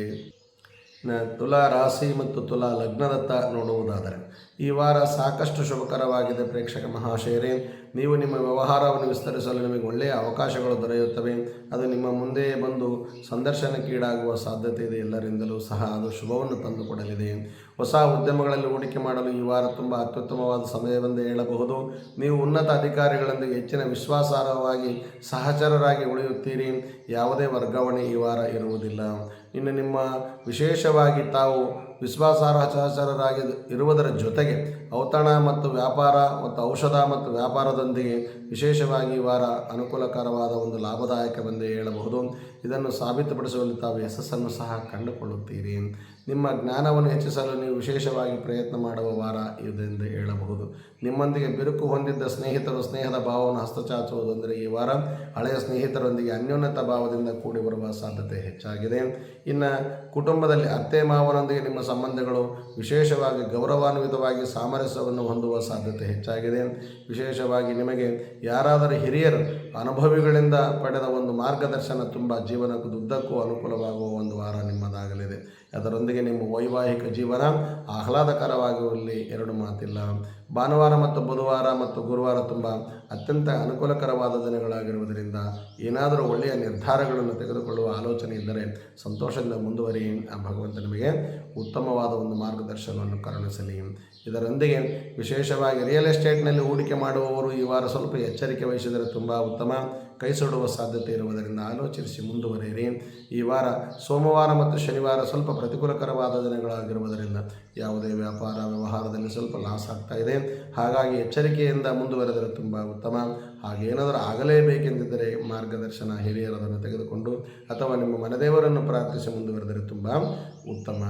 ತುಲಾ ರಾಶಿ ಮತ್ತು ತುಲಾ ಲಗ್ನದತ್ತ ನೋಡುವುದಾದರೆ ಈ ವಾರ ಸಾಕಷ್ಟು ಶುಭಕರವಾಗಿದೆ. ಪ್ರೇಕ್ಷಕ ಮಹಾಶಯರೇ, ನೀವು ನಿಮ್ಮ ವ್ಯವಹಾರವನ್ನು ವಿಸ್ತರಿಸಲು ನಿಮಗೆ ಒಳ್ಳೆಯ ಅವಕಾಶಗಳು ದೊರೆಯುತ್ತವೆ. ಅದು ನಿಮ್ಮ ಮುಂದೆ ಬಂದು ಸಂದರ್ಶನಕ್ಕೀಡಾಗುವ ಸಾಧ್ಯತೆ ಇದೆ. ಎಲ್ಲರಿಂದಲೂ ಸಹ ಅದು ಶುಭವನ್ನು ತಂದುಕೊಡಲಿದೆ. ಹೊಸ ಉದ್ಯಮಗಳಲ್ಲಿ ಹೂಡಿಕೆ ಮಾಡಲು ಈ ವಾರ ತುಂಬ ಅತ್ಯುತ್ತಮವಾದ ಸಮಯವೆಂದು ಹೇಳಬಹುದು. ನೀವು ಉನ್ನತ ಅಧಿಕಾರಿಗಳೊಂದಿಗೆ ಹೆಚ್ಚಿನ ವಿಶ್ವಾಸಾರ್ಹವಾಗಿ ಸಹಚರರಾಗಿ ಉಳಿಯುತ್ತೀರಿ. ಯಾವುದೇ ವರ್ಗಾವಣೆ ಈ ವಾರ ಇರುವುದಿಲ್ಲ. ಇನ್ನು ನಿಮ್ಮ ವಿಶೇಷವಾಗಿ ತಾವು ವಿಶ್ವಾಸಾರ್ಹ ಸಹಚರರಾಗಿ ಇರುವುದರ ಜೊತೆಗೆ ಔತಣ ಮತ್ತು ವ್ಯಾಪಾರ ಮತ್ತು ಔಷಧ ಮತ್ತು ವ್ಯಾಪಾರದೊಂದಿಗೆ ವಿಶೇಷವಾಗಿ ಈ ವಾರ ಅನುಕೂಲಕರವಾದ ಒಂದು ಲಾಭದಾಯಕವೆಂದು ಹೇಳಬಹುದು. ಇದನ್ನು ಸಾಬೀತುಪಡಿಸುವಲ್ಲಿ ತಾವು ಯಶಸ್ಸನ್ನು ಸಹ ಕಂಡುಕೊಳ್ಳುತ್ತೀರಿ. ನಿಮ್ಮ ಜ್ಞಾನವನ್ನು ಹೆಚ್ಚಿಸಲು ನೀವು ವಿಶೇಷವಾಗಿ ಪ್ರಯತ್ನ ಮಾಡುವ ವಾರ ಇದೆಂದು ಹೇಳಬಹುದು. ನಿಮ್ಮೊಂದಿಗೆ ಬಿರುಕು ಹೊಂದಿದ್ದ ಸ್ನೇಹಿತರು ಸ್ನೇಹದ ಭಾವವನ್ನು ಹಸ್ತಚಾಚುವುದೆಂದರೆ ಈ ವಾರ ಹಳೆಯ ಸ್ನೇಹಿತರೊಂದಿಗೆ ಅನ್ಯೋನ್ಯತ ಭಾವದಿಂದ ಕೂಡಿ ಬರುವ ಸಾಧ್ಯತೆ ಹೆಚ್ಚಾಗಿದೆ. ಇನ್ನು ಕುಟುಂಬದಲ್ಲಿ ಅತ್ತೆ ಮಾವನೊಂದಿಗೆ ನಿಮ್ಮ ಸಂಬಂಧಗಳು ವಿಶೇಷವಾಗಿ ಗೌರವಾನ್ವಿತವಾಗಿ ಸಾಮರಸ್ಯವನ್ನು ಹೊಂದುವ ಸಾಧ್ಯತೆ ಹೆಚ್ಚಾಗಿದೆ. ವಿಶೇಷವಾಗಿ ನಿಮಗೆ ಯಾರಾದರೂ ಹಿರಿಯರು ಅನುಭವಿಗಳಿಂದ ಪಡೆದ ಒಂದು ಮಾರ್ಗದರ್ಶನ ತುಂಬ ಜೀವನಕ್ಕುದ್ದಕ್ಕೂ ಅನುಕೂಲವಾಗುವ ಒಂದು ವಾರ ನಿಮ್ಮದಾಗಲಿದೆ. ಅದರೊಂದಿಗೆ ನಿಮ್ಮ ವೈವಾಹಿಕ ಜೀವನ ಆಹ್ಲಾದಕರವಾಗುವಲ್ಲಿ ಎರಡು ಮಾತಿಲ್ಲ. ಭಾನುವಾರ ಮತ್ತು ಬುಧವಾರ ಮತ್ತು ಗುರುವಾರ ತುಂಬ ಅತ್ಯಂತ ಅನುಕೂಲಕರವಾದ ದಿನಗಳಾಗಿರುವುದರಿಂದ ಏನಾದರೂ ಒಳ್ಳೆಯ ನಿರ್ಧಾರಗಳನ್ನು ತೆಗೆದುಕೊಳ್ಳುವ ಆಲೋಚನೆ ಇದ್ದರೆ ಸಂತೋಷದಿಂದ ಮುಂದುವರಿ. ಆ ಭಗವಂತ ನಿಮಗೆ ಉತ್ತಮವಾದ ಒಂದು ಮಾರ್ಗದರ್ಶನವನ್ನು ಕರುಣಿಸಲಿ. ಇದರೊಂದಿಗೆ ವಿಶೇಷವಾಗಿ ರಿಯಲ್ ಎಸ್ಟೇಟ್ನಲ್ಲಿ ಹೂಡಿಕೆ ಮಾಡುವವರು ಈ ವಾರ ಸ್ವಲ್ಪ ಎಚ್ಚರಿಕೆ ವಹಿಸಿದರೆ ತುಂಬ ಉತ್ತಮ. ಕೈ ಸುಡುವ ಸಾಧ್ಯತೆ ಇರುವುದರಿಂದ ಆಲೋಚಿಸಿ ಮುಂದುವರಿಯಿರಿ. ಈ ವಾರ ಸೋಮವಾರ ಮತ್ತು ಶನಿವಾರ ಸ್ವಲ್ಪ ಪ್ರತಿಕೂಲಕರವಾದ ದಿನಗಳಾಗಿರುವುದರಿಂದ ಯಾವುದೇ ವ್ಯಾಪಾರ ವ್ಯವಹಾರದಲ್ಲಿ ಸ್ವಲ್ಪ ಲಾಸ್ ಆಗ್ತಾ ಇದೆ. ಹಾಗಾಗಿ ಎಚ್ಚರಿಕೆಯಿಂದ ಮುಂದುವರೆದರೆ ತುಂಬ ಉತ್ತಮ. ಹಾಗೇನಾದರೂ ಆಗಲೇಬೇಕೆಂದಿದ್ದರೆ ಮಾರ್ಗದರ್ಶನ ಹಿರಿಯರದನ್ನು ತೆಗೆದುಕೊಂಡು ಅಥವಾ ನಿಮ್ಮ ಮನೆದೇವರನ್ನು ಪ್ರಾರ್ಥಿಸಿ ಮುಂದುವರೆದರೆ ತುಂಬ ಉತ್ತಮ.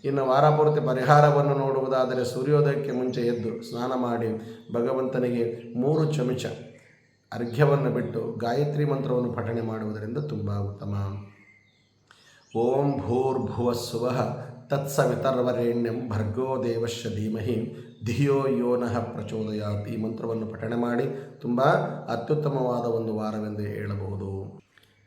ಇನ್ನು ವಾರಪೂರ್ತಿ ಪರಿಹಾರವನ್ನು ನೋಡುವುದಾದರೆ ಸೂರ್ಯೋದಯಕ್ಕೆ ಮುಂಚೆ ಎದ್ದು ಸ್ನಾನ ಮಾಡಿ ಭಗವಂತನಿಗೆ 3 ಚಮಚ ಅರ್ಘ್ಯವನ್ನು ಬಿಟ್ಟು ಗಾಯತ್ರಿ ಮಂತ್ರವನ್ನು ಪಠಣೆ ಮಾಡುವುದರಿಂದ ತುಂಬ ಉತ್ತಮ. ಓಂ ಭೂರ್ಭುವಸ್ಸುವಃ ತತ್ಸವಿತರ್ವರೆಣ್ಯಂ ಭರ್ಗೋ ದೇವಶ್ಯ ಧೀಮಹಿ ಧಿಯೋ ಯೋ ನಃ ಪ್ರಚೋದಯಾತ್. ಈ ಮಂತ್ರವನ್ನು ಪಠಣೆ ಮಾಡಿ ತುಂಬ ಅತ್ಯುತ್ತಮವಾದ ಒಂದು ವಾರವೆಂದು ಹೇಳಬಹುದು.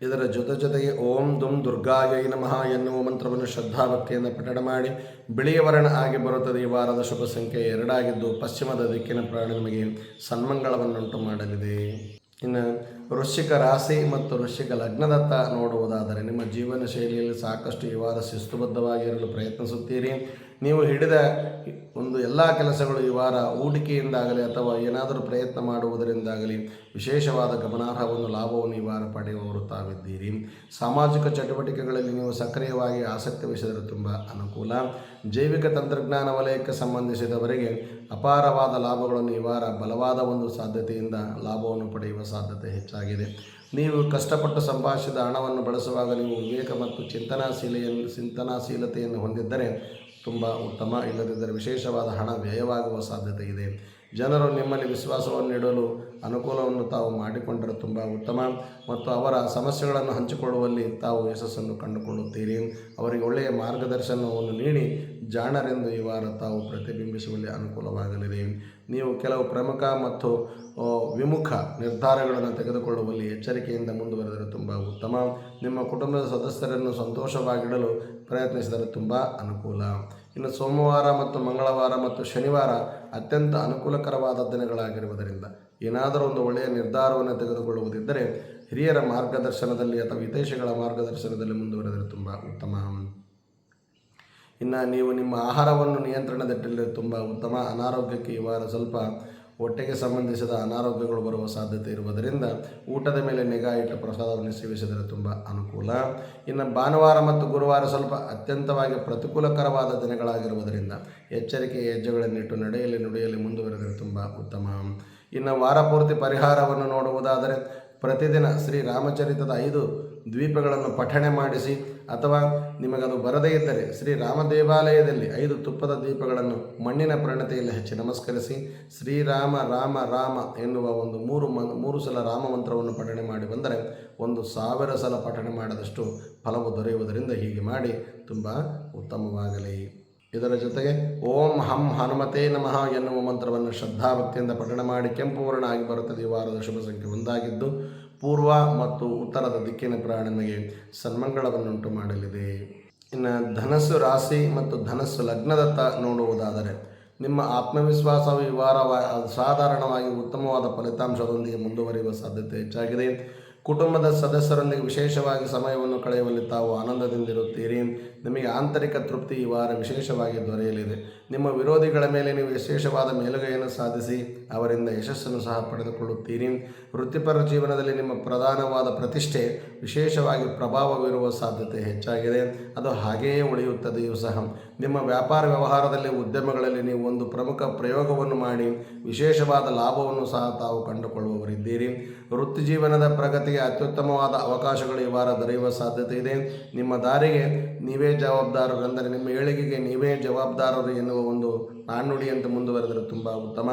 ಇದರ ಜೊತೆಗೆ ಓಂ ದುಂ ದುರ್ಗಾಯೈ ನಮಃ ಎನ್ನುವ ಮಂತ್ರವನ್ನು ಶ್ರದ್ಧಾಭಕ್ತಿಯಿಂದ ಪಠಣೆ ಮಾಡಿ ಬಿಳಿಯ ವರ್ಣ ಆಗಿ ಬರುತ್ತದೆ. ಈ ವಾರದ ಶುಭ ಸಂಖ್ಯೆ 2 ಆಗಿದ್ದು ಪಶ್ಚಿಮದ ದಿಕ್ಕಿನ ಪ್ರಯಾಣ ನಿಮಗೆ ಸನ್ಮಂಗಳವನ್ನುಂಟು ಮಾಡಲಿದೆ. ಇನ್ನು ವೃಶ್ಚಿಕ ರಾಶಿ ಮತ್ತು ವೃಶ್ಚಿಕ ಲಗ್ನದತ್ತ ನೋಡುವುದಾದರೆ ನಿಮ್ಮ ಜೀವನ ಶೈಲಿಯಲ್ಲಿ ಸಾಕಷ್ಟು ಈ ವಾರ ಶಿಸ್ತುಬದ್ಧವಾಗಿರಲು ಪ್ರಯತ್ನಿಸುತ್ತೀರಿ. ನೀವು ಹಿಡಿದ ಒಂದು ಎಲ್ಲ ಕೆಲಸಗಳು ಈ ವಾರ ಹೂಡಿಕೆಯಿಂದಾಗಲಿ ಅಥವಾ ಏನಾದರೂ ಪ್ರಯತ್ನ ಮಾಡುವುದರಿಂದಾಗಲಿ ವಿಶೇಷವಾದ ಗಮನಾರ್ಹ ಒಂದು ಲಾಭವನ್ನು ಈ ವಾರ ಪಡೆಯುವವರು ತಾವಿದ್ದೀರಿ. ಸಾಮಾಜಿಕ ಚಟುವಟಿಕೆಗಳಲ್ಲಿ ನೀವು ಸಕ್ರಿಯವಾಗಿ ಆಸಕ್ತಿ ವಹಿಸಿದರೆ ತುಂಬ ಅನುಕೂಲ. ಜೈವಿಕ ತಂತ್ರಜ್ಞಾನ ವಲಯಕ್ಕೆ ಸಂಬಂಧಿಸಿದವರಿಗೆ ಅಪಾರವಾದ ಲಾಭಗಳನ್ನು ಈ ವಾರ ಬಲವಾದ ಒಂದು ಸಾಧ್ಯತೆಯಿಂದ ಲಾಭವನ್ನು ಪಡೆಯುವ ಸಾಧ್ಯತೆ ಹೆಚ್ಚಾಗಿದೆ. ನೀವು ಕಷ್ಟಪಟ್ಟು ಸಂಪಾದಿಸಿದ ಹಣವನ್ನು ಬಳಸುವಾಗ ನೀವು ವಿವೇಕ ಮತ್ತು ಚಿಂತನಾಶೀಲತೆಯನ್ನು ಹೊಂದಿದ್ದರೆ ತುಂಬ ಉತ್ತಮ. ಇಲ್ಲದಿದ್ದರೆ ವಿಶೇಷವಾದ ಹಣ ವ್ಯಯವಾಗುವ ಸಾಧ್ಯತೆ ಇದೆ. ಜನರು ನಿಮ್ಮಲ್ಲಿ ವಿಶ್ವಾಸವನ್ನು ನೀಡಲು ಅನುಕೂಲವನ್ನು ತಾವು ಮಾಡಿಕೊಂಡರೆ ತುಂಬ ಉತ್ತಮ ಮತ್ತು ಅವರ ಸಮಸ್ಯೆಗಳನ್ನು ಹಂಚಿಕೊಳ್ಳುವಲ್ಲಿ ತಾವು ಯಶಸ್ಸನ್ನು ಕಂಡುಕೊಳ್ಳುತ್ತೀರಿ. ಅವರಿಗೆ ಒಳ್ಳೆಯ ಮಾರ್ಗದರ್ಶನವನ್ನು ನೀಡಿ ಜಾಣರೆಂದು ಈ ವಾರ ತಾವು ಪ್ರತಿಬಿಂಬಿಸುವಲ್ಲಿ ಅನುಕೂಲವಾಗಲಿದೆ. ನೀವು ಕೆಲವು ಪ್ರಮುಖ ಮತ್ತು ವಿಮುಖ ನಿರ್ಧಾರಗಳನ್ನು ತೆಗೆದುಕೊಳ್ಳುವಲ್ಲಿ ಎಚ್ಚರಿಕೆಯಿಂದ ಮುಂದುವರೆದರೆ ತುಂಬ ಉತ್ತಮ. ನಿಮ್ಮ ಕುಟುಂಬದ ಸದಸ್ಯರನ್ನು ಸಂತೋಷವಾಗಿಡಲು ಪ್ರಯತ್ನಿಸಿದರೆ ತುಂಬ ಅನುಕೂಲ. ಇನ್ನು ಸೋಮವಾರ ಮತ್ತು ಮಂಗಳವಾರ ಮತ್ತು ಶನಿವಾರ ಅತ್ಯಂತ ಅನುಕೂಲಕರವಾದ ದಿನಗಳಾಗಿರುವುದರಿಂದ ಏನಾದರೂ ಒಂದು ಒಳ್ಳೆಯ ನಿರ್ಧಾರವನ್ನು ತೆಗೆದುಕೊಳ್ಳುವುದಿದ್ದರೆ ಹಿರಿಯರ ಮಾರ್ಗದರ್ಶನದಲ್ಲಿ ಅಥವಾ ಹಿತೈಷಿಗಳ ಮಾರ್ಗದರ್ಶನದಲ್ಲಿ ಮುಂದುವರೆದರೆ ತುಂಬ ಉತ್ತಮ. ಇನ್ನು ನೀವು ನಿಮ್ಮ ಆಹಾರವನ್ನು ನಿಯಂತ್ರಣದಲ್ಲಿಟ್ಟರೆ ತುಂಬ ಉತ್ತಮ. ಅನಾರೋಗ್ಯಕ್ಕೆ ಈ ವಾರ ಸ್ವಲ್ಪ ಹೊಟ್ಟೆಗೆ ಸಂಬಂಧಿಸಿದ ಅನಾರೋಗ್ಯಗಳು ಬರುವ ಸಾಧ್ಯತೆ ಇರುವುದರಿಂದ ಊಟದ ಮೇಲೆ ನಿಗಾ ಇಟ್ಟು ಪ್ರಸಾದವನ್ನು ಸೇವಿಸಿದರೆ ತುಂಬ ಅನುಕೂಲ. ಇನ್ನು ಭಾನುವಾರ ಮತ್ತು ಗುರುವಾರ ಸ್ವಲ್ಪ ಅತ್ಯಂತವಾಗಿ ಪ್ರತಿಕೂಲಕರವಾದ ದಿನಗಳಾಗಿರುವುದರಿಂದ ಎಚ್ಚರಿಕೆಯ ಹೆಜ್ಜೆಗಳನ್ನಿಟ್ಟು ನುಡಿಯಲ್ಲಿ ಮುಂದುವರೆದರೆ ತುಂಬ ಉತ್ತಮ. ಇನ್ನು ವಾರಪೂರ್ತಿ ಪರಿಹಾರವನ್ನು ನೋಡುವುದಾದರೆ ಪ್ರತಿದಿನ ಶ್ರೀ ರಾಮಚರಿತದ 5 ದ್ವೀಪಗಳನ್ನು ಪಠಣೆ ಮಾಡಿಸಿ ಅಥವಾ ನಿಮಗದು ಬರದೇ ಇದ್ದರೆ ಶ್ರೀ ರಾಮ ದೇವಾಲಯದಲ್ಲಿ 5 ತುಪ್ಪದ ದೀಪಗಳನ್ನು ಮಣ್ಣಿನ ಪ್ರಣತೆಯಲ್ಲಿ ಹಚ್ಚಿ ನಮಸ್ಕರಿಸಿ ಶ್ರೀರಾಮ ರಾಮ ರಾಮ ಎನ್ನುವ ಒಂದು 3 ಸಲ ರಾಮ ಮಂತ್ರವನ್ನು ಪಠಣೆ ಮಾಡಿ ಬಂದರೆ 1000 ಸಲ ಪಠಣೆ ಮಾಡಿದಷ್ಟು ಫಲವು ದೊರೆಯುವುದರಿಂದ ಹೀಗೆ ಮಾಡಿ ತುಂಬ ಉತ್ತಮವಾಗಲಿ. ಇದರ ಜೊತೆಗೆ ಓಂ ಹಂ ಹನುಮತೇ ನಮಃ ಎನ್ನುವ ಮಂತ್ರವನ್ನು ಶ್ರದ್ಧಾಭಕ್ತಿಯಿಂದ ಪಠಣ ಮಾಡಿ ಕೆಂಪು ವರ್ಣ ಆಗಿ ಬರುತ್ತದೆ. ಈ ವಾರದ ಶುಭ ಸಂಖ್ಯೆ 1 ಆಗಿದ್ದು ಪೂರ್ವ ಮತ್ತು ಉತ್ತರದ ದಿಕ್ಕಿನ ಪ್ರಯಾಣ ನಿಮಗೆ ಸನ್ಮಂಗಳವನ್ನುಂಟು ಮಾಡಲಿದೆ. ಇನ್ನು ಧನಸ್ಸು ರಾಶಿ ಮತ್ತು ಧನಸ್ಸು ಲಗ್ನದತ್ತ ನೋಡುವುದಾದರೆ ನಿಮ್ಮ ಆತ್ಮವಿಶ್ವಾಸವು ಈ ವಾರ ಸಾಧಾರಣವಾಗಿ ಉತ್ತಮವಾದ ಫಲಿತಾಂಶದೊಂದಿಗೆ ಮುಂದುವರಿಯುವ ಸಾಧ್ಯತೆ ಹೆಚ್ಚಾಗಿದೆ. ಕುಟುಂಬದ ಸದಸ್ಯರೊಂದಿಗೆ ವಿಶೇಷವಾಗಿ ಸಮಯವನ್ನು ಕಳೆಯುವಲ್ಲಿ ತಾವು ಆನಂದದಿಂದಿರುತ್ತೀರಿ. ನಿಮಗೆ ಆಂತರಿಕ ತೃಪ್ತಿ ಈ ವಾರ ವಿಶೇಷವಾಗಿ ದೊರೆಯಲಿದೆ. ನಿಮ್ಮ ವಿರೋಧಿಗಳ ಮೇಲೆ ನೀವು ವಿಶೇಷವಾದ ಮೇಲುಗೈಯನ್ನು ಸಾಧಿಸಿ ಅವರಿಂದ ಯಶಸ್ಸನ್ನು ಸಹ ಪಡೆದುಕೊಳ್ಳುತ್ತೀರಿ. ವೃತ್ತಿಪರ ಜೀವನದಲ್ಲಿ ನಿಮ್ಮ ಪ್ರಧಾನವಾದ ಪ್ರತಿಷ್ಠೆ ವಿಶೇಷವಾಗಿ ಪ್ರಭಾವ ಬೀರುವ ಸಾಧ್ಯತೆ ಹೆಚ್ಚಾಗಿದೆ. ಅದು ಹಾಗೆಯೇ ಉಳಿಯುತ್ತದೆಯೂ ಸಹ. ನಿಮ್ಮ ವ್ಯಾಪಾರ ವ್ಯವಹಾರದಲ್ಲಿ ಉದ್ಯಮಗಳಲ್ಲಿ ನೀವು ಒಂದು ಪ್ರಮುಖ ಪ್ರಯೋಗವನ್ನು ಮಾಡಿ ವಿಶೇಷವಾದ ಲಾಭವನ್ನು ಸಹ ತಾವು ಕಂಡುಕೊಳ್ಳುವವರಿದ್ದೀರಿ. ವೃತ್ತಿ ಜೀವನದ ಪ್ರಗತಿಗೆ ಅತ್ಯುತ್ತಮವಾದ ಅವಕಾಶಗಳು ಈ ವಾರ ದೊರೆಯುವ ಸಾಧ್ಯತೆ ಇದೆ. ನಿಮ್ಮ ದಾರಿಗೆ ನೀವೇ ಜವಾಬ್ದಾರರು, ಅಂದರೆ ನಿಮ್ಮ ಏಳಿಗೆಗೆ ನೀವೇ ಜವಾಬ್ದಾರರು ಎನ್ನುವ ಒಂದು ನಾಣ್ಣುಡಿಯಂತೆ ಮುಂದುವರೆದರೆ ತುಂಬ ಉತ್ತಮ.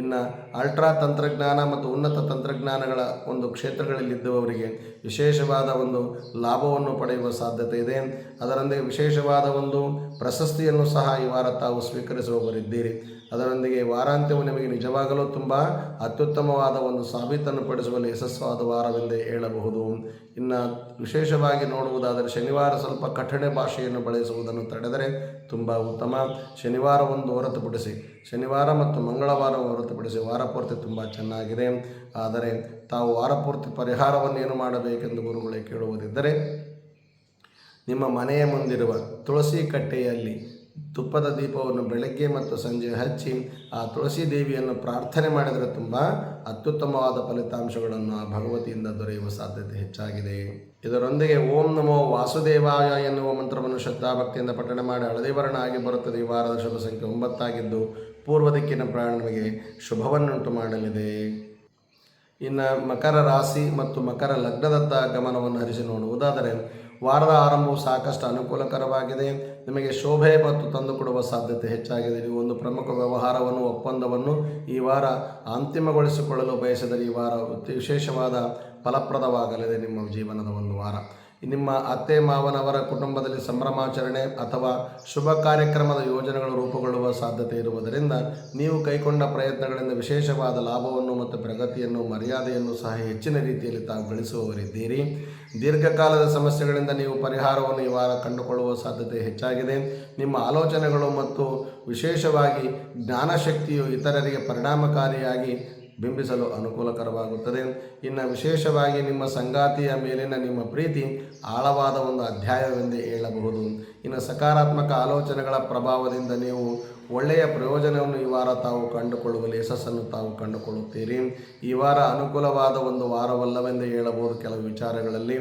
ಇನ್ನು ಅಲ್ಟ್ರಾ ತಂತ್ರಜ್ಞಾನ ಮತ್ತು ಉನ್ನತ ತಂತ್ರಜ್ಞಾನಗಳ ಒಂದು ಕ್ಷೇತ್ರಗಳಲ್ಲಿದ್ದುವವರಿಗೆ ವಿಶೇಷವಾದ ಒಂದು ಲಾಭವನ್ನು ಪಡೆಯುವ ಸಾಧ್ಯತೆ ಇದೆ. ಅದರೊಂದಿಗೆ ವಿಶೇಷವಾದ ಒಂದು ಪ್ರಶಸ್ತಿಯನ್ನು ಸಹ ಈ ವಾರ ತಾವು ಸ್ವೀಕರಿಸುವವರಿದ್ದೀರಿ. ಅದರೊಂದಿಗೆ ವಾರಾಂತ್ಯವು ನಿಮಗೆ ನಿಜವಾಗಲೂ ತುಂಬ ಅತ್ಯುತ್ತಮವಾದ ಒಂದು ಸಾಬೀತನ್ನು ಪಡಿಸುವಲ್ಲಿ ಯಶಸ್ವಾದ ವಾರವೆಂದೇ ಹೇಳಬಹುದು. ಇನ್ನು ವಿಶೇಷವಾಗಿ ನೋಡುವುದಾದರೆ ಶನಿವಾರ ಸ್ವಲ್ಪ ಕಠಿಣ ಭಾಷೆಯನ್ನು ಬಳಸುವುದನ್ನು ತಡೆದರೆ ತುಂಬ ಉತ್ತಮ. ಶನಿವಾರ ಹೊರತುಪಡಿಸಿ ಶನಿವಾರ ಮತ್ತು ಮಂಗಳವಾರ ಹೊರತುಪಡಿಸಿ ವಾರಪೂರ್ತಿ ತುಂಬ ಚೆನ್ನಾಗಿದೆ. ಆದರೆ ತಾವು ವಾರಪೂರ್ತಿ ಪರಿಹಾರವನ್ನು ಏನು ಮಾಡಬೇಕೆಂದು ಗುರುಗಳೇ ಕೇಳುವುದಿದ್ದರೆ ನಿಮ್ಮ ಮನೆಯ ಮುಂದಿರುವ ತುಳಸಿ ಕಟ್ಟೆಯಲ್ಲಿ ತುಪ್ಪದ ದೀಪವನ್ನು ಬೆಳಗ್ಗೆ ಮತ್ತು ಸಂಜೆ ಹಚ್ಚಿ ಆ ತುಳಸಿ ದೇವಿಯನ್ನು ಪ್ರಾರ್ಥನೆ ಮಾಡಿದರೆ ತುಂಬ ಅತ್ಯುತ್ತಮವಾದ ಫಲಿತಾಂಶಗಳನ್ನು ಆ ಭಗವತಿಯಿಂದ ದೊರೆಯುವ ಸಾಧ್ಯತೆ ಹೆಚ್ಚಾಗಿದೆ. ಇದರೊಂದಿಗೆ ಓಂ ನಮೋ ವಾಸುದೇವಾಯ ಎನ್ನುವ ಮಂತ್ರವನ್ನು ಶ್ರದ್ಧಾಭಕ್ತಿಯಿಂದ ಪಠಣ ಮಾಡಿ ಹಳದಿ ವರ್ಣ ಆಗಿ ಬರುತ್ತದೆ. ಈ ವಾರದ ಶುಭ ಸಂಖ್ಯೆ 9 ಆಗಿದ್ದು ಪೂರ್ವ ದಿಕ್ಕಿನ ಪ್ರಯಾಣ ನಿಮಗೆ ಶುಭವನ್ನುಂಟು ಮಾಡಲಿದೆ. ಇನ್ನು ಮಕರ ರಾಶಿ ಮತ್ತು ಮಕರ ಲಗ್ನದತ್ತ ಗಮನವನ್ನು ಹರಿಸಿ ನೋಡುವುದಾದರೆ ವಾರದ ಆರಂಭವು ಸಾಕಷ್ಟು ಅನುಕೂಲಕರವಾಗಿದೆ. ನಿಮಗೆ ಶೋಭೆ ಮತ್ತು ತಂದುಕೊಡುವ ಸಾಧ್ಯತೆ ಹೆಚ್ಚಾಗಿದೆ. ನೀವು ಒಂದು ಪ್ರಮುಖ ವ್ಯವಹಾರವನ್ನು ಒಪ್ಪಂದವನ್ನು ಈ ವಾರ ಅಂತಿಮಗೊಳಿಸಿಕೊಳ್ಳಲು ಬಯಸಿದರೆ ಈ ವಾರ ವಿಶೇಷವಾದ ಫಲಪ್ರದವಾಗಲಿದೆ. ನಿಮ್ಮ ಜೀವನದ ಒಂದು ವಾರ ನಿಮ್ಮ ಅತ್ತೆ ಮಾವನವರ ಕುಟುಂಬದಲ್ಲಿ ಸಂಭ್ರಮಾಚರಣೆ ಅಥವಾ ಶುಭ ಕಾರ್ಯಕ್ರಮದ ಯೋಜನೆಗಳು ರೂಪುಗೊಳ್ಳುವ ಸಾಧ್ಯತೆ ಇರುವುದರಿಂದ ನೀವು ಕೈಗೊಂಡ ಪ್ರಯತ್ನಗಳಿಂದ ವಿಶೇಷವಾದ ಲಾಭವನ್ನು ಮತ್ತು ಪ್ರಗತಿಯನ್ನು ಮರ್ಯಾದೆಯನ್ನು ಸಹ ಹೆಚ್ಚಿನ ರೀತಿಯಲ್ಲಿ ತಾವು ಗಳಿಸುವವರಿದ್ದೀರಿ. ದೀರ್ಘಕಾಲದ ಸಮಸ್ಯೆಗಳಿಂದ ನೀವು ಪರಿಹಾರವನ್ನು ಈ ವಾರ ಕಂಡುಕೊಳ್ಳುವ ಸಾಧ್ಯತೆ ಹೆಚ್ಚಾಗಿದೆ. ನಿಮ್ಮ ಆಲೋಚನೆಗಳು ಮತ್ತು ವಿಶೇಷವಾಗಿ ಜ್ಞಾನಶಕ್ತಿಯು ಇತರರಿಗೆ ಪರಿಣಾಮಕಾರಿಯಾಗಿ ಬಿಂಬಿಸಲು ಅನುಕೂಲಕರವಾಗುತ್ತದೆ. ಇನ್ನು ವಿಶೇಷವಾಗಿ ನಿಮ್ಮ ಸಂಗಾತಿಯ ಮೇಲಿನ ನಿಮ್ಮ ಪ್ರೀತಿ ಆಳವಾದ ಒಂದು ಅಧ್ಯಾಯವೆಂದೇ ಹೇಳಬಹುದು. ಇನ್ನು ಸಕಾರಾತ್ಮಕ ಆಲೋಚನೆಗಳ ಪ್ರಭಾವದಿಂದ ನೀವು ಒಳ್ಳೆಯ ಪ್ರಯೋಜನವನ್ನು ಈ ವಾರ ತಾವು ಕಂಡುಕೊಳ್ಳುವಲ್ಲಿ ಯಶಸ್ಸನ್ನು ತಾವು ಕಂಡುಕೊಳ್ಳುತ್ತೀರಿ. ಈ ವಾರ ಅನುಕೂಲವಾದ ಒಂದು ವಾರವಲ್ಲವೆಂದೇ ಹೇಳಬಹುದು. ಕೆಲವು ವಿಚಾರಗಳಲ್ಲಿ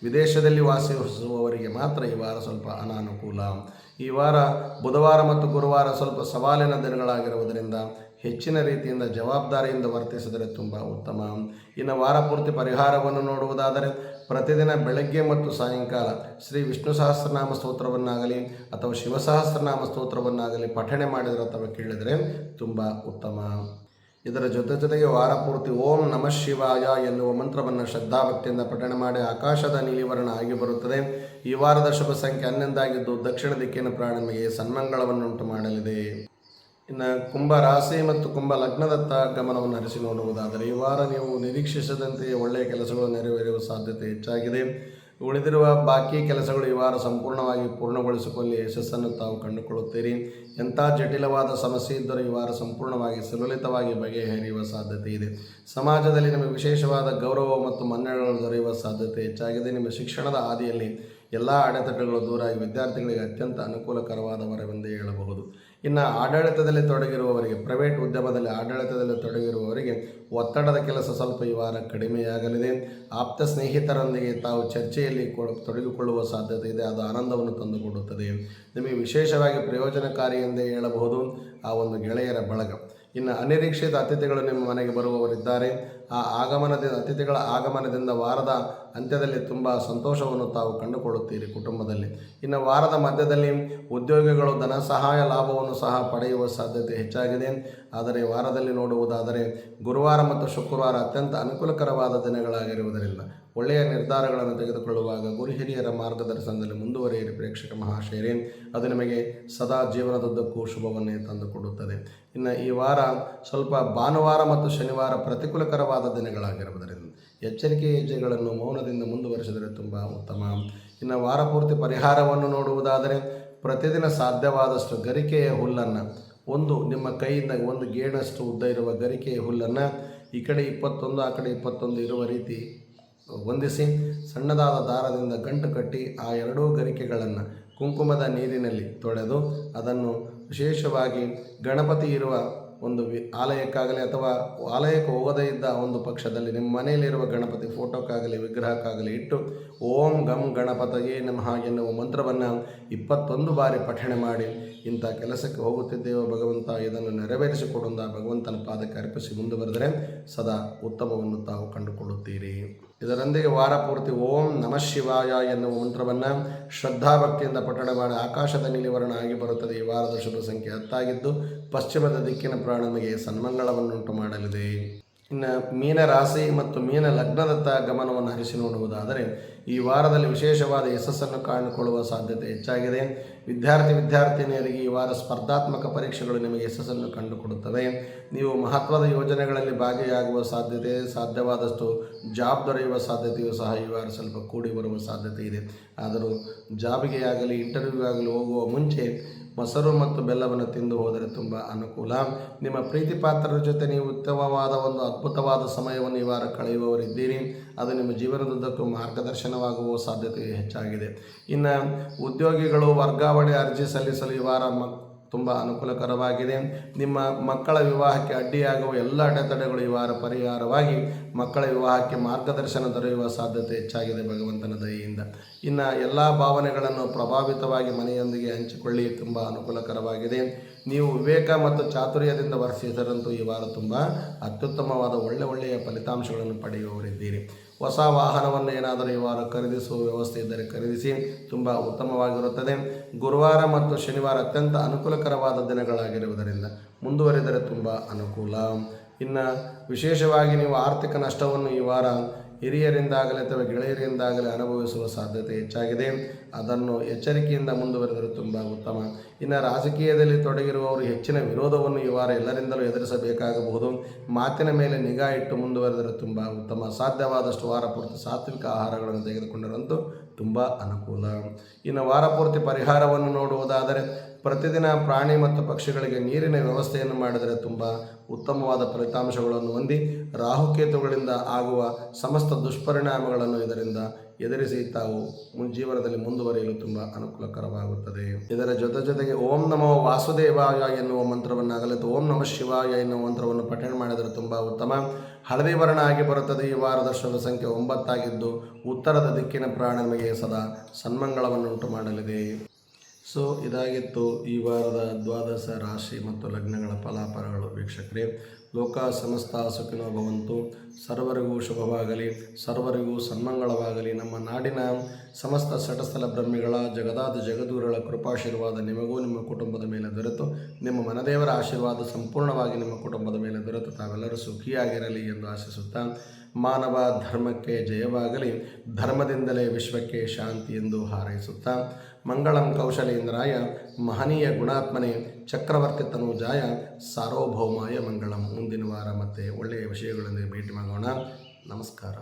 ವಿದೇಶದಲ್ಲಿ ವಾಸಿಸುವವರಿಗೆ ಮಾತ್ರ ಈ ವಾರ ಸ್ವಲ್ಪ ಅನಾನುಕೂಲ. ಈ ವಾರ ಬುಧವಾರ ಮತ್ತು ಗುರುವಾರ ಸ್ವಲ್ಪ ಸವಾಲಿನ ದಿನಗಳಾಗಿರುವುದರಿಂದ ಹೆಚ್ಚಿನ ರೀತಿಯಿಂದ ಜವಾಬ್ದಾರಿಯಿಂದ ವರ್ತಿಸಿದರೆ ತುಂಬ ಉತ್ತಮ. ಇನ್ನು ವಾರ ಪೂರ್ತಿ ಪರಿಹಾರವನ್ನು ನೋಡುವುದಾದರೆ ಪ್ರತಿದಿನ ಬೆಳಗ್ಗೆ ಮತ್ತು ಸಾಯಂಕಾಲ ಶ್ರೀ ವಿಷ್ಣು ಸಹಸ್ರನಾಮ ಸ್ತೋತ್ರವನ್ನಾಗಲಿ ಅಥವಾ ಶಿವಸಹಸ್ರನಾಮ ಸ್ತೋತ್ರವನ್ನಾಗಲಿ ಪಠಣೆ ಮಾಡಿದರೆ ಅಥವಾ ಕೇಳಿದರೆ ತುಂಬ ಉತ್ತಮ. ಇದರ ಜೊತೆಗೆ ವಾರ ಪೂರ್ತಿ ಓಂ ನಮಃ ಶಿವಾಯ ಎನ್ನುವ ಮಂತ್ರವನ್ನು ಶ್ರದ್ಧಾಭಕ್ತಿಯಿಂದ ಪಠಣೆ ಮಾಡಿ ಆಕಾಶದ ನೀಲಿವರ್ಣ ಆಗಿ ಬರುತ್ತದೆ. ಈ ವಾರದ ಶುಭ ಸಂಖ್ಯೆ 11 ಆಗಿದ್ದು ದಕ್ಷಿಣ ದಿಕ್ಕಿನ ಪ್ರಾಣಿಗೆ ಸನ್ಮಂಗಳವನ್ನುಂಟು ಮಾಡಲಿದೆ. ಇನ್ನು ಕುಂಭ ರಾಶಿ ಮತ್ತು ಕುಂಭ ಲಗ್ನದತ್ತ ಗಮನವನ್ನು ಹರಿಸಿ ನೋಡುವುದಾದರೆ ಈ ವಾರ ನೀವು ನಿರೀಕ್ಷಿಸದಂತೆಯೇ ಒಳ್ಳೆಯ ಕೆಲಸಗಳು ನೆರವೇರುವ ಸಾಧ್ಯತೆ ಹೆಚ್ಚಾಗಿದೆ. ಉಳಿದಿರುವ ಬಾಕಿ ಕೆಲಸಗಳು ಈ ವಾರ ಸಂಪೂರ್ಣವಾಗಿ ಪೂರ್ಣಗೊಳಿಸಿಕೊಳ್ಳಿ ಯಶಸ್ಸನ್ನು ತಾವು ಕಂಡುಕೊಳ್ಳುತ್ತೀರಿ. ಎಂಥ ಜಟಿಲವಾದ ಸಮಸ್ಯೆ ಇದ್ದರೂ ಈ ವಾರ ಸಂಪೂರ್ಣವಾಗಿ ಸುಲಲಿತವಾಗಿ ಬಗೆಹರಿಯುವ ಸಾಧ್ಯತೆ ಇದೆ. ಸಮಾಜದಲ್ಲಿ ನಿಮಗೆ ವಿಶೇಷವಾದ ಗೌರವ ಮತ್ತು ಮನ್ನಣೆಗಳು ದೊರೆಯುವ ಸಾಧ್ಯತೆ ಹೆಚ್ಚಾಗಿದೆ. ನಿಮ್ಮ ಶಿಕ್ಷಣದ ಹಾದಿಯಲ್ಲಿ ಎಲ್ಲ ಅಡೆತಡೆಗಳು ದೂರಾಗಿ ವಿದ್ಯಾರ್ಥಿಗಳಿಗೆ ಅತ್ಯಂತ ಅನುಕೂಲಕರವಾದ ವರವೆಂದೇ ಹೇಳಬಹುದು. ಇನ್ನು ಆಡಳಿತದಲ್ಲಿ ತೊಡಗಿರುವವರಿಗೆ ಪ್ರೈವೇಟ್ ಉದ್ಯಮದಲ್ಲಿ ಆಡಳಿತದಲ್ಲಿ ತೊಡಗಿರುವವರಿಗೆ ಒತ್ತಡದ ಕೆಲಸ ಸ್ವಲ್ಪ ಈ ವಾರ ಕಡಿಮೆಯಾಗಲಿದೆ. ಆಪ್ತ ಸ್ನೇಹಿತರೊಂದಿಗೆ ತಾವು ಚರ್ಚೆಯಲ್ಲಿ ತೊಡಗಿಕೊಳ್ಳುವ ಸಾಧ್ಯತೆ ಇದೆ. ಅದು ಆನಂದವನ್ನು ತಂದುಕೊಡುತ್ತದೆ. ನಿಮಗೆ ವಿಶೇಷವಾಗಿ ಪ್ರಯೋಜನಕಾರಿ ಎಂದೇ ಹೇಳಬಹುದು ಆ ಒಂದು ಗೆಳೆಯರ ಬಳಗ. ಇನ್ನು ಅನಿರೀಕ್ಷಿತ ಅತಿಥಿಗಳು ನಿಮ್ಮ ಮನೆಗೆ ಬರುವವರಿದ್ದಾರೆ. ಆ ಅತಿಥಿಗಳ ಆಗಮನದಿಂದ ವಾರದ ಅಂತ್ಯದಲ್ಲಿ ತುಂಬ ಸಂತೋಷವನ್ನು ತಾವು ಕಂಡುಕೊಳ್ಳುತ್ತೀರಿ ಕುಟುಂಬದಲ್ಲಿ. ಇನ್ನು ವಾರದ ಮಧ್ಯದಲ್ಲಿ ಉದ್ಯೋಗಿಗಳು ಧನ ಸಹಾಯ ಲಾಭವನ್ನು ಸಹ ಪಡೆಯುವ ಸಾಧ್ಯತೆ ಹೆಚ್ಚಾಗಿದೆ. ಆದರೆ ವಾರದಲ್ಲಿ ನೋಡುವುದಾದರೆ ಗುರುವಾರ ಮತ್ತು ಶುಕ್ರವಾರ ಅತ್ಯಂತ ಅನುಕೂಲಕರವಾದ ದಿನಗಳಾಗಿರುವುದರಿಂದ ಒಳ್ಳೆಯ ನಿರ್ಧಾರಗಳನ್ನು ತೆಗೆದುಕೊಳ್ಳುವಾಗ ಗುರು ಹಿರಿಯರ ಮಾರ್ಗದರ್ಶನದಲ್ಲಿ ಮುಂದುವರಿಯಿರಿ ಪ್ರೇಕ್ಷಕ ಮಹಾಶಯರೇ. ಅದು ನಿಮಗೆ ಸದಾ ಜೀವನದುದ್ದಕ್ಕೂ ಶುಭವನ್ನೇ ತಂದುಕೊಡುತ್ತದೆ. ಇನ್ನು ಈ ವಾರ ಸ್ವಲ್ಪ ಭಾನುವಾರ ಮತ್ತು ಶನಿವಾರ ಪ್ರತಿಕೂಲಕರವಾದ ದಿನಗಳಾಗಿರುವುದರಿಂದ ಎಚ್ಚರಿಕೆ ಹೆಜ್ಜೆಗಳನ್ನು ಮೌನದಿಂದ ಮುಂದುವರಿಸಿದರೆ ತುಂಬ ಉತ್ತಮ. ಇನ್ನು ವಾರ ಪೂರ್ತಿ ಪರಿಹಾರವನ್ನು ನೋಡುವುದಾದರೆ ಪ್ರತಿದಿನ ಸಾಧ್ಯವಾದಷ್ಟು ಗರಿಕೆಯ ಹುಲ್ಲನ್ನು ನಿಮ್ಮ ಕೈಯಿಂದ ಒಂದು ಗೇಣಷ್ಟು ಉದ್ದ ಇರುವ ಗರಿಕೆಯ ಹುಲ್ಲನ್ನು ಈ ಕಡೆ 21 ಆ ಕಡೆ 21 ಇರುವ ರೀತಿ ಹೊಂದಿಸಿ ಸಣ್ಣದಾದ ದಾರದಿಂದ ಗಂಟು ಕಟ್ಟಿ ಆ ಎರಡೂ ಗರಿಕೆಗಳನ್ನು ಕುಂಕುಮದ ನೀರಿನಲ್ಲಿ ತೊಳೆದು ಅದನ್ನು ವಿಶೇಷವಾಗಿ ಗಣಪತಿ ಇರುವ ಒಂದು ಆಲಯಕ್ಕಾಗಲಿ ಅಥವಾ ಆಲಯಕ್ಕೆ ಹೋಗದೇ ಇದ್ದ ಒಂದು ಪಕ್ಷದಲ್ಲಿ ನಿಮ್ಮ ಮನೆಯಲ್ಲಿರುವ ಗಣಪತಿ ಫೋಟೋಕ್ಕಾಗಲಿ ವಿಗ್ರಹಕ್ಕಾಗಲಿ ಇಟ್ಟು ಓಂ ಗಂ ಗಣಪತಯೇ ನಮಃ ಎನ್ನುವ ಮಂತ್ರವನ್ನು 21 ಬಾರಿ ಪಠಣೆ ಮಾಡಿ ಇಂಥ ಕೆಲಸಕ್ಕೆ ಹೋಗುತ್ತಿದ್ದೇವೋ ಭಗವಂತ ಇದನ್ನು ನೆರವೇರಿಸಿಕೊಡುವಂಥ ಭಗವಂತನ ಪಾದಕ್ಕೆ ಅರ್ಪಿಸಿ ಮುಂದುವರೆದರೆ ಸದಾ ಉತ್ತಮವನ್ನು ತಾವು ಕಂಡುಕೊಳ್ಳುತ್ತೀರಿ. ಇದರೊಂದಿಗೆ ವಾರ ಪೂರ್ತಿ ಓಂ ನಮಃ ಶಿವಾಯ ಎನ್ನುವ ಮಂತ್ರವನ್ನು ಶ್ರದ್ಧಾಭಕ್ತಿಯಿಂದ ಪಠಣೆ ಮಾಡಿ ಆಕಾಶದ ನೀಲಿವರ್ಣ ಆಗಿ ಬರುತ್ತದೆ. ಈ ವಾರದ ಶುಭ ಸಂಖ್ಯೆ 10 ಆಗಿದ್ದು ಪಶ್ಚಿಮದ ದಿಕ್ಕಿನ ಪ್ರಾಣಿಗೆ ಸನ್ಮಂಗಳವನ್ನುಂಟು ಮಾಡಲಿದೆ. ಇನ್ನು ಮೀನ ರಾಶಿ ಮತ್ತು ಮೀನ ಲಗ್ನದತ್ತ ಗಮನವನ್ನು ಹರಿಸಿ ನೋಡುವುದಾದರೆ ಈ ವಾರದಲ್ಲಿ ವಿಶೇಷವಾದ ಯಶಸ್ಸನ್ನು ಕಾಣಿಕೊಳ್ಳುವ ಸಾಧ್ಯತೆ ಹೆಚ್ಚಾಗಿದೆ. ವಿದ್ಯಾರ್ಥಿನಿಯರಿಗೆ ಈ ವಾರ ಸ್ಪರ್ಧಾತ್ಮಕ ಪರೀಕ್ಷೆಗಳು ನಿಮಗೆ ಯಶಸ್ಸನ್ನು ಕಂಡುಕೊಡುತ್ತವೆ. ನೀವು ಮಹತ್ವದ ಯೋಜನೆಗಳಲ್ಲಿ ಭಾಗಿಯಾಗುವ ಸಾಧ್ಯತೆ, ಸಾಧ್ಯವಾದಷ್ಟು ಜಾಬ್ ದೊರೆಯುವ ಸಾಧ್ಯತೆಯೂ ಸಹ ಈ ವಾರ ಸ್ವಲ್ಪ ಕೂಡಿ ಬರುವ ಸಾಧ್ಯತೆ ಇದೆ. ಆದರೂ ಜಾಬಿಗೆ ಆಗಲಿ ಇಂಟರ್ವ್ಯೂ ಆಗಲಿ ಹೋಗುವ ಮುಂಚೆ ಮೊಸರು ಮತ್ತು ಬೆಲ್ಲವನ್ನು ತಿಂದು ಹೋದರೆ ತುಂಬ ಅನುಕೂಲ. ನಿಮ್ಮ ಪ್ರೀತಿ ಪಾತ್ರರ ಜೊತೆ ನೀವು ಉತ್ತಮವಾದ ಒಂದು ಅದ್ಭುತವಾದ ಸಮಯವನ್ನು ಈ ವಾರ ಕಳೆಯುವವರಿದ್ದೀರಿ. ಅದು ನಿಮ್ಮ ಜೀವನದುದ್ದಕ್ಕೂ ಮಾರ್ಗದರ್ಶನವಾಗುವ ಸಾಧ್ಯತೆ ಹೆಚ್ಚಾಗಿದೆ. ಇನ್ನು ಉದ್ಯೋಗಿಗಳು ವರ್ಗಾವಣೆ ಅರ್ಜಿ ಸಲ್ಲಿಸಲು ಈ ವಾರ ತುಂಬ ಅನುಕೂಲಕರವಾಗಿದೆ. ನಿಮ್ಮ ಮಕ್ಕಳ ವಿವಾಹಕ್ಕೆ ಅಡ್ಡಿಯಾಗುವ ಎಲ್ಲ ಅಡೆತಡೆಗಳು ಈ ವಾರ ಪರಿಹಾರವಾಗಿ ಮಕ್ಕಳ ವಿವಾಹಕ್ಕೆ ಮಾರ್ಗದರ್ಶನ ದೊರೆಯುವ ಸಾಧ್ಯತೆ ಹೆಚ್ಚಾಗಿದೆ ಭಗವಂತನ ದಯೆಯಿಂದ. ಇನ್ನು ಎಲ್ಲ ಭಾವನೆಗಳನ್ನು ಪ್ರಭಾವಿತವಾಗಿ ಮನೆಯೊಂದಿಗೆ ಹಂಚಿಕೊಳ್ಳಿ, ತುಂಬ ಅನುಕೂಲಕರವಾಗಿದೆ. ನೀವು ವಿವೇಕ ಮತ್ತು ಚಾತುರ್ಯದಿಂದ ವರ್ತಿಸಿದಂತೂ ಈ ವಾರ ತುಂಬ ಅತ್ಯುತ್ತಮವಾದ ಒಳ್ಳೆಯ ಫಲಿತಾಂಶಗಳನ್ನು ಪಡೆಯುವವರಿದ್ದೀರಿ. ಹೊಸ ವಾಹನವನ್ನು ಏನಾದರೂ ಈ ವಾರ ಖರೀದಿಸುವ ವ್ಯವಸ್ಥೆ ಇದ್ದರೆ ಖರೀದಿಸಿ, ತುಂಬ ಉತ್ತಮವಾಗಿರುತ್ತದೆ. ಗುರುವಾರ ಮತ್ತು ಶನಿವಾರ ಅತ್ಯಂತ ಅನುಕೂಲಕರವಾದ ದಿನಗಳಾಗಿರುವುದರಿಂದ ಮುಂದುವರಿದರೆ ತುಂಬ ಅನುಕೂಲ. ಇನ್ನು ವಿಶೇಷವಾಗಿ ನೀವು ಆರ್ಥಿಕ ನಷ್ಟವನ್ನು ಈ ವಾರ ಹಿರಿಯರಿಂದಾಗಲಿ ಅಥವಾ ಗೆಳೆಯರಿಂದಾಗಲಿ ಅನುಭವಿಸುವ ಸಾಧ್ಯತೆ ಹೆಚ್ಚಾಗಿದೆ. ಅದನ್ನು ಎಚ್ಚರಿಕೆಯಿಂದ ಮುಂದುವರೆದರೆ ತುಂಬ ಉತ್ತಮ. ಇನ್ನು ರಾಜಕೀಯದಲ್ಲಿ ತೊಡಗಿರುವವರು ಹೆಚ್ಚಿನ ವಿರೋಧವನ್ನು ಈ ವಾರ ಎಲ್ಲರಿಂದಲೂ ಎದುರಿಸಬೇಕಾಗಬಹುದು. ಮಾತಿನ ಮೇಲೆ ನಿಗಾ ಇಟ್ಟು ಮುಂದುವರೆದರೆ ತುಂಬ ಉತ್ತಮ. ಸಾಧ್ಯವಾದಷ್ಟು ವಾರ ಪೂರ್ತಿ ಸಾತ್ವಿಕ ಆಹಾರಗಳನ್ನು ತೆಗೆದುಕೊಂಡರಂತೂ ತುಂಬ ಅನುಕೂಲ. ಇನ್ನು ವಾರ ಪೂರ್ತಿ ಪರಿಹಾರವನ್ನು ನೋಡುವುದಾದರೆ ಪ್ರತಿದಿನ ಪ್ರಾಣಿ ಮತ್ತು ಪಕ್ಷಿಗಳಿಗೆ ನೀರಿನ ವ್ಯವಸ್ಥೆಯನ್ನು ಮಾಡಿದರೆ ತುಂಬ ಉತ್ತಮವಾದ ಫಲಿತಾಂಶಗಳನ್ನು ಹೊಂದಿ ರಾಹುಕೇತುಗಳಿಂದ ಆಗುವ ಸಮಸ್ತ ದುಷ್ಪರಿಣಾಮಗಳನ್ನು ಇದರಿಂದ ಎದುರಿಸಿ ತಾವು ಜೀವನದಲ್ಲಿ ಮುಂದುವರಿಯಲು ತುಂಬ ಅನುಕೂಲಕರವಾಗುತ್ತದೆ. ಇದರ ಜೊತೆಗೆ ಓಂ ನಮೋ ವಾಸುದೇವಾಯ ಎನ್ನುವ ಮಂತ್ರವನ್ನು ಆಗಲಿದ್ದು ಓಂ ನಮಃ ಶಿವಾಯ ಎನ್ನುವ ಮಂತ್ರವನ್ನು ಪಠಣ ಮಾಡಿದರೆ ತುಂಬ ಉತ್ತಮ. ಹಳದಿ ವರ್ಣ ಆಗಿ ಬರುತ್ತದೆ. ಈ ವಾರದ ಶುಭ ಸಂಖ್ಯೆ 9 ಆಗಿದ್ದು ಉತ್ತರದ ದಿಕ್ಕಿನ ಪ್ರಾಣ ನಮಗೆ ಸದಾ ಸನ್ಮಂಗಳವನ್ನುಂಟು ಮಾಡಲಿದೆ. ಸೊ ಇದಾಗಿತ್ತು ಈ ವಾರದ ದ್ವಾದಶ ರಾಶಿ ಮತ್ತು ಲಗ್ನಗಳ ಫಲಾಫಲಗಳು. ವೀಕ್ಷಕರೇ, ಲೋಕ ಸಮಸ್ತ ಸುಖಿನೋ ಭವಂತು. ಸರ್ವರಿಗೂ ಶುಭವಾಗಲಿ, ಸರ್ವರಿಗೂ ಸನ್ಮಂಗಳವಾಗಲಿ. ನಮ್ಮ ನಾಡಿನ ಸಮಸ್ತ ಸಟಸ್ಥಲ ಬ್ರಹ್ಮಿಗಳ ಜಗದಾದ ಜಗದೂರಗಳ ಕೃಪಾಶೀರ್ವಾದ ನಿಮಗೂ ನಿಮ್ಮ ಕುಟುಂಬದ ಮೇಲೆ ದೊರೆತು, ನಿಮ್ಮ ಮನದೇವರ ಆಶೀರ್ವಾದ ಸಂಪೂರ್ಣವಾಗಿ ನಿಮ್ಮ ಕುಟುಂಬದ ಮೇಲೆ ದೊರೆತು ತಾವೆಲ್ಲರೂ ಸುಖಿಯಾಗಿರಲಿ ಎಂದು ಆಶಿಸುತ್ತಾ, ಮಾನವ ಧರ್ಮಕ್ಕೆ ಜಯವಾಗಲಿ, ಧರ್ಮದಿಂದಲೇ ವಿಶ್ವಕ್ಕೆ ಶಾಂತಿ ಎಂದು ಹಾರೈಸುತ್ತಾ, ಮಂಗಳಂ ಕೌಶಲೇಂದ್ರಾಯ ಮಹನೀಯ ಗುಣಾತ್ಮನೆ ಚಕ್ರವರ್ತಿ ತನೂಜಾಯ ಸಾರ್ವಭೌಮಾಯ ಮಂಗಳಂ. ಮುಂದಿನ ವಾರ ಮತ್ತೆ ಒಳ್ಳೆಯ ವಿಷಯಗಳೊಂದಿಗೆ ಭೇಟಿ ಮಾಡೋಣ. ನಮಸ್ಕಾರ.